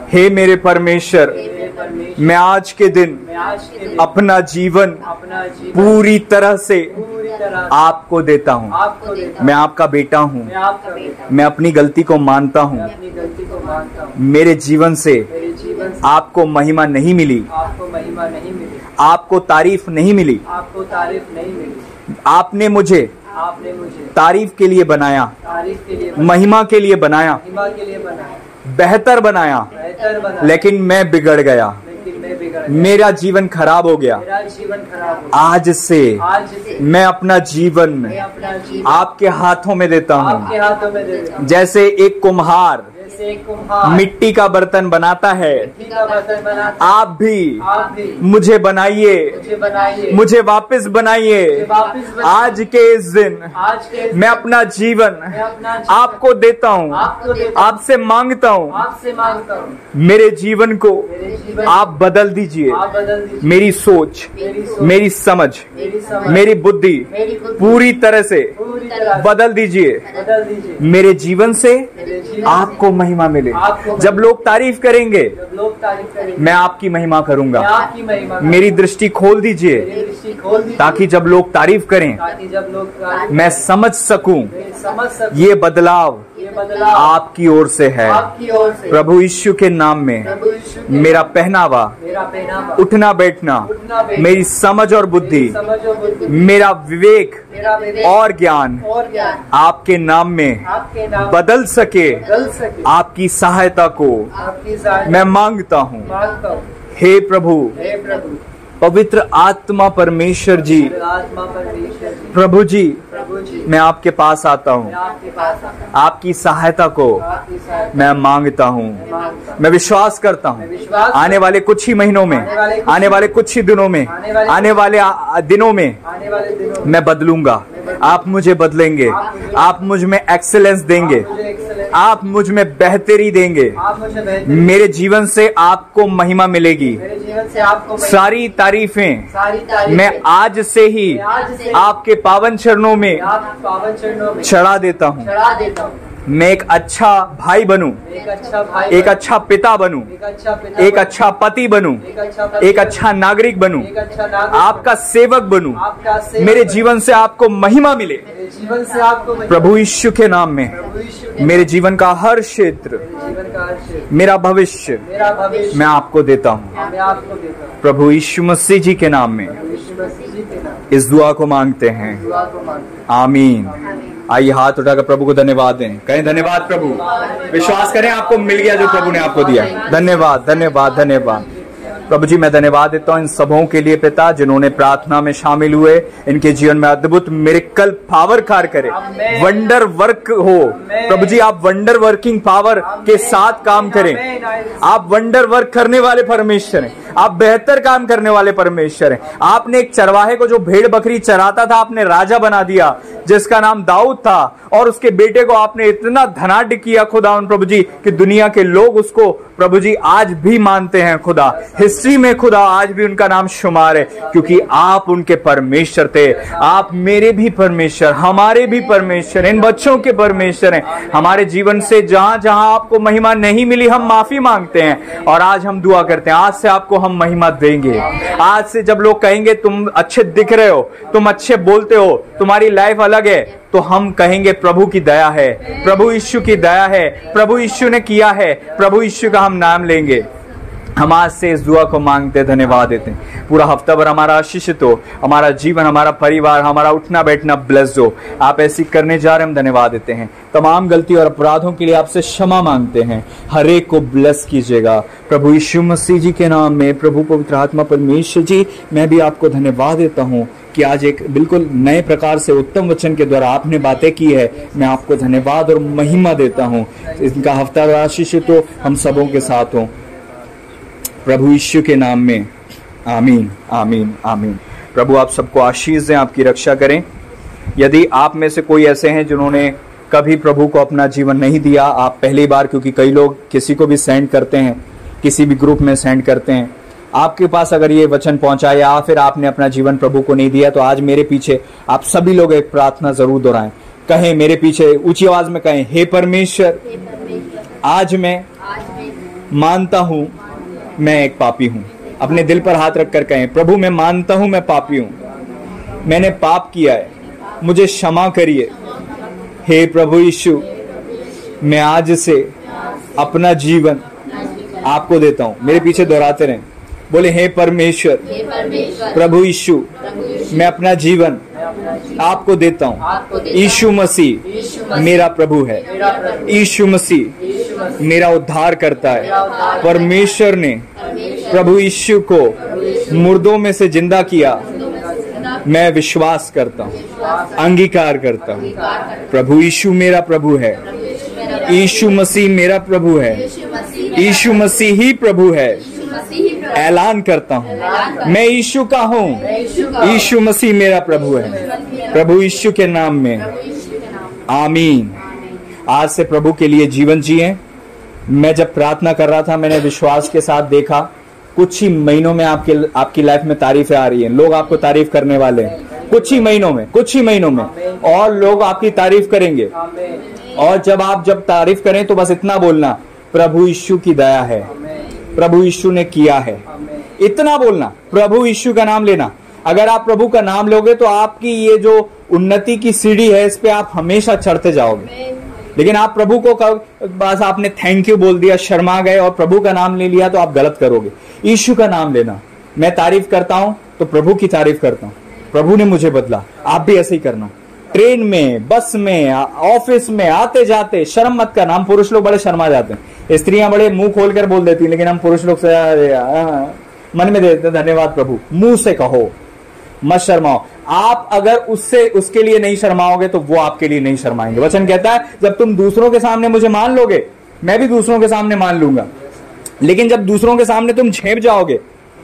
हे मेरे परमेश्वर, मैं आज के दिन अपना जीवन पूरी तरह से आपको देता हूँ। मैं आपका बेटा हूँ। मैं अपनी गलती को मानता हूँ। मेरे जीवन से आपको महिमा नहीं मिली, आपको तारीफ नहीं मिली। आपने मुझे तारीफ के लिए बनाया, महिमा के लिए बनाया, बेहतर बनाया, लेकिन मैं बिगड़ गया। मेरा जीवन खराब हो गया। आज से मैं अपना जीवन आपके हाथों में देता हूँ। जैसे एक कुम्हार मिट्टी का बर्तन बनाता है, आप भी मुझे बनाइए, मुझे वापस बनाइए। आज के इस दिन मैं अपना जीवन आपको देता हूँ, आपसे मांगता हूँ। मेरे जीवन को आप बदल दीजिए। मेरी सोच, मेरी समझ, मेरी बुद्धि पूरी तरह से बदल दीजिए। मेरे जीवन से आपको महिमा मिले। जब लोग तारीफ करेंगे, मैं आपकी महिमा करूंगा। मेरी दृष्टि खोल दीजिए, ताकि जब लोग तारीफ करें, मैं समझ सकूं ये बदलाव आपकी ओर से है। प्रभु यीशु के नाम में मेरा पहनावा, उठना बैठना, मेरी समझ और बुद्धि, मेरा विवेक और ज्ञान आपके नाम में बदल सके। आपकी सहायता को मैं मांगता हूँ। हे प्रभु, पवित्र आत्मा परमेश्वर जी, प्रभु जी, मैं आपके पास आता हूँ। आपकी सहायता को मैं मांगता हूँ। मैं विश्वास करता हूँ आने वाले कुछ ही महीनों में, आने वाले कुछ ही दिनों में, आने वाले दिनों में मैं बदलूंगा। आप मुझे बदलेंगे। आप मुझ में एक्सेलेंस देंगे। आप मुझ में बेहतरी देंगे। मेरे जीवन से आपको महिमा मिलेगी। सारी तारीफें मैं आज से ही आपके पावन चरणों में चढ़ा देता हूँ। मैं एक अच्छा भाई बनूं, एक अच्छा पिता बनूं, एक अच्छा पति बनूं, एक अच्छा नागरिक बनूं, आपका सेवक बनूं। मेरे जीवन से आपको महिमा मिले। प्रभु यीशु के नाम में मेरे जीवन का हर क्षेत्र, मेरा भविष्य मैं आपको देता हूँ। प्रभु यीशु मसीह जी के नाम में इस दुआ को मांगते हैं। आमीन। आइए हाथ उठाकर प्रभु को धन्यवाद दें। कहें धन्यवाद प्रभु। विश्वास करें आपको मिल गया जो प्रभु ने आपको दिया। धन्यवाद, धन्यवाद, धन्यवाद। प्रभु जी, मैं धन्यवाद देता हूँ इन सबों के लिए पिता, जिन्होंने प्रार्थना में शामिल हुए। इनके जीवन में अद्भुत मिरेकल पावर कार्य करे, वंडर वर्क हो। प्रभु जी, आप वंडर वर्किंग पावर के साथ काम करें। आप वंडर वर्क करने वाले परमेश्वर हैं। आप बेहतर काम करने वाले परमेश्वर हैं। आपने एक चरवाहे को जो भेड़ बकरी चराता था, आपने राजा बना दिया, जिसका नाम दाऊद था, और उसके बेटे को आपने इतना धनाढ्य किया खुदावन प्रभु जी, कि दुनिया के लोग उसको प्रभु जी आज भी मानते हैं। खुदा, हिस्ट्री में खुदा आज भी उनका नाम शुमार है, क्योंकि आप उनके परमेश्वर थे। आप मेरे भी परमेश्वर, हमारे भी परमेश्वर, इन बच्चों के परमेश्वर हैं। हमारे जीवन से जहां जहां आपको महिमा नहीं मिली, हम माफी मांगते हैं, और आज हम दुआ करते हैं आज से आपको हम महिमा देंगे। आज से जब लोग कहेंगे तुम अच्छे दिख रहे हो, तुम अच्छे बोलते हो, तुम्हारी लाइफ अलग है, तो हम कहेंगे प्रभु की दया है, प्रभु यीशु की दया है, प्रभु यीशु ने किया है, प्रभु यीशु का हम नाम लेंगे। हम आज से इस दुआ को मांगते, धन्यवाद देते हैं। पूरा हफ्ता भर हमारा आशीषित हो, हमारा जीवन, हमारा परिवार, हमारा उठना बैठना ब्लेस्ड हो। आप ऐसी करने जा रहे हैं, हम धन्यवाद देते हैं। तमाम गलती और अपराधों के लिए आपसे क्षमा मांगते हैं। हर एक को ब्लेस कीजिएगा प्रभु यीशु मसीह जी के नाम में। प्रभु पवित्र आत्मा परमेश्वर जी, मैं भी आपको धन्यवाद देता हूँ कि आज एक बिल्कुल नए प्रकार से उत्तम वचन के द्वारा आपने बातें की है। मैं आपको धन्यवाद और महिमा देता हूँ। इनका हफ्ता आशीषित हो, हम सबों के साथ हो, प्रभु यीशु के नाम में। आमीन, आमीन, आमीन। प्रभु आप सबको आशीष दें, आपकी रक्षा करें। यदि आप में से कोई ऐसे हैं जिन्होंने कभी प्रभु को अपना जीवन नहीं दिया, आप पहली बार, क्योंकि कई लोग किसी को भी सेंड करते हैं, किसी भी ग्रुप में सेंड करते हैं, आपके पास अगर ये वचन पहुंचा या फिर आपने अपना जीवन प्रभु को नहीं दिया, तो आज मेरे पीछे आप सभी लोग एक प्रार्थना जरूर दोहराएं। कहें मेरे पीछे, ऊंची आवाज में कहें, हे परमेश्वर, आज मैं मानता हूं मैं एक पापी हूं। अपने दिल पर हाथ रखकर कहें, प्रभु मैं मानता हूं मैं पापी हूं, मैंने पाप किया है, मुझे क्षमा करिए। हे प्रभु यीशु, मैं आज से अपना जीवन आपको देता हूं। मेरे पीछे दोहराते रहें, बोले हे परमेश्वर प्रभु यीशु, मैं अपना जीवन आपको देता हूं। यीशु मसीह मेरा प्रभु है, यीशु मसीह मेरा उद्धार करता है। परमेश्वर ने प्रभु यीशु को मुर्दों में से जिंदा किया, मैं विश्वास करता हूं, अंगीकार करता हूं। प्रभु यीशु मेरा प्रभु है, यीशु मसीह मेरा प्रभु है, यीशु मसीह ही प्रभु है। ऐलान करता हूं मैं यीशु का हूं, यीशु मसीह मेरा प्रभु है। प्रभु यीशु के नाम में आमीन। आज से प्रभु के लिए जीवन जिए। मैं जब प्रार्थना कर रहा था, मैंने विश्वास के साथ देखा कुछ ही महीनों में आपकी लाइफ में तारीफें आ रही हैं। लोग आपको तारीफ करने वाले हैं कुछ ही महीनों में और लोग आपकी तारीफ करेंगे। और जब तारीफ करें तो बस इतना बोलना, प्रभु यीशु की दया है, प्रभु यीशु ने किया है, इतना बोलना। प्रभु यीशु का नाम लेना। अगर आप प्रभु का नाम लोगे तो आपकी ये जो उन्नति की सीढ़ी है, इस पे आप हमेशा चढ़ते जाओगे। लेकिन आप प्रभु को बस आपने थैंक यू बोल दिया, शर्मा गए और प्रभु का नाम ले लिया, तो आप गलत करोगे। यीशु का नाम लेना। मैं तारीफ करता हूं तो प्रभु की तारीफ करता हूं, प्रभु ने मुझे बदला। आप भी ऐसे ही करना। ट्रेन में, बस में, ऑफिस में आते जाते शर्म मत करना। हम पुरुष लोग बड़े शर्मा जाते हैं, स्त्रियां बड़े मुंह खोल कर बोल देती हैं, लेकिन हम पुरुष लोग से मन में देते धन्यवाद प्रभु। मुंह से कहो, मत शर्माओ। आप अगर उसके लिए नहीं शर्माओगे तो वो आपके लिए नहीं शर्माएंगे। वचन कहता है जब तुम दूसरों के सामने मुझे मान लोगे, मैं भी दूसरों के सामने मान लूंगा। लेकिन जब दूसरों के सामने तुम झेप जाओगे,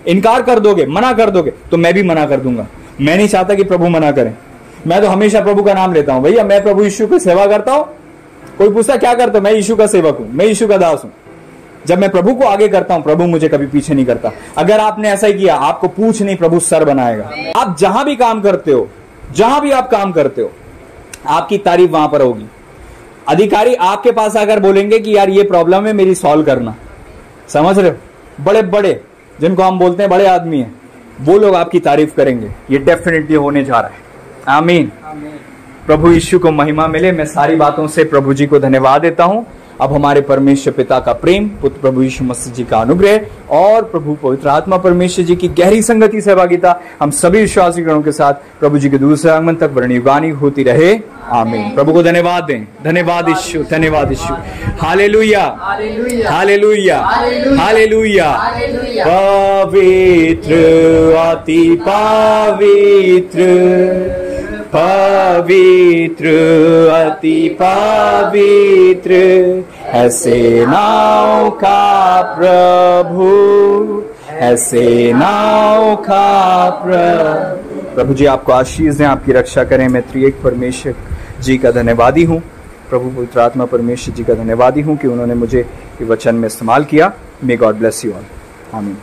इनकार कर दोगे, मना कर दोगे, तो मैं भी मना कर दूंगा। मैं नहीं चाहता कि प्रभु मना करें। मैं तो हमेशा प्रभु का नाम लेता हूं। भैया मैं प्रभु यीशु की सेवा करता हूं। कोई पूछता क्या करते हो? मैं यीशु का सेवक हूं, मैं यीशु का दास हूं। जब मैं प्रभु को आगे करता हूं, प्रभु मुझे कभी पीछे नहीं करता। अगर आपने ऐसा ही किया, आपको पूछ नहीं, प्रभु सर बनाएगा। आप जहां भी काम करते हो, जहां भी आप काम करते हो, आपकी तारीफ वहां पर होगी। अधिकारी आपके पास आकर बोलेंगे कि यार ये प्रॉब्लम है, मेरी सॉल्व करना। समझ रहे हो? बड़े बड़े जिनको हम बोलते हैं बड़े आदमी हैं, वो लोग आपकी तारीफ करेंगे। ये डेफिनेटली होने जा रहा है। आमीन। प्रभु यीशु को महिमा मिले। मैं सारी बातों से प्रभु जी को धन्यवाद देता हूं। अब हमारे परमेश्वर पिता का प्रेम, पुत्र प्रभु यीशु मसीह जी का अनुग्रह और प्रभु पवित्र आत्मा परमेश्वर जी की गहरी संगति सहभागिता हम सभी विश्वासी गणों के साथ प्रभु जी के दूसरे आगमन तक वर्णयुगानी होती रहे। आमीन। प्रभु को धन्यवाद दें। धन्यवाद यीशु, धन्यवाद यीशु। Hallelujah, hallelujah, hallelujah. पवित्र, अति पवित्र, पवित्र, अति पवित्र है सेनाओं का प्रभु, है सेनाओं का प्रभु। प्रभु जी आपको आशीष दें, आपकी रक्षा करें। मैं त्रिएक परमेश्वर जी का धन्यवादी हूँ, प्रभु पवित्र आत्मा परमेश्वर जी का धन्यवादी हूँ कि उन्होंने मुझे ये वचन में इस्तेमाल किया। May God bless you all. आमीन।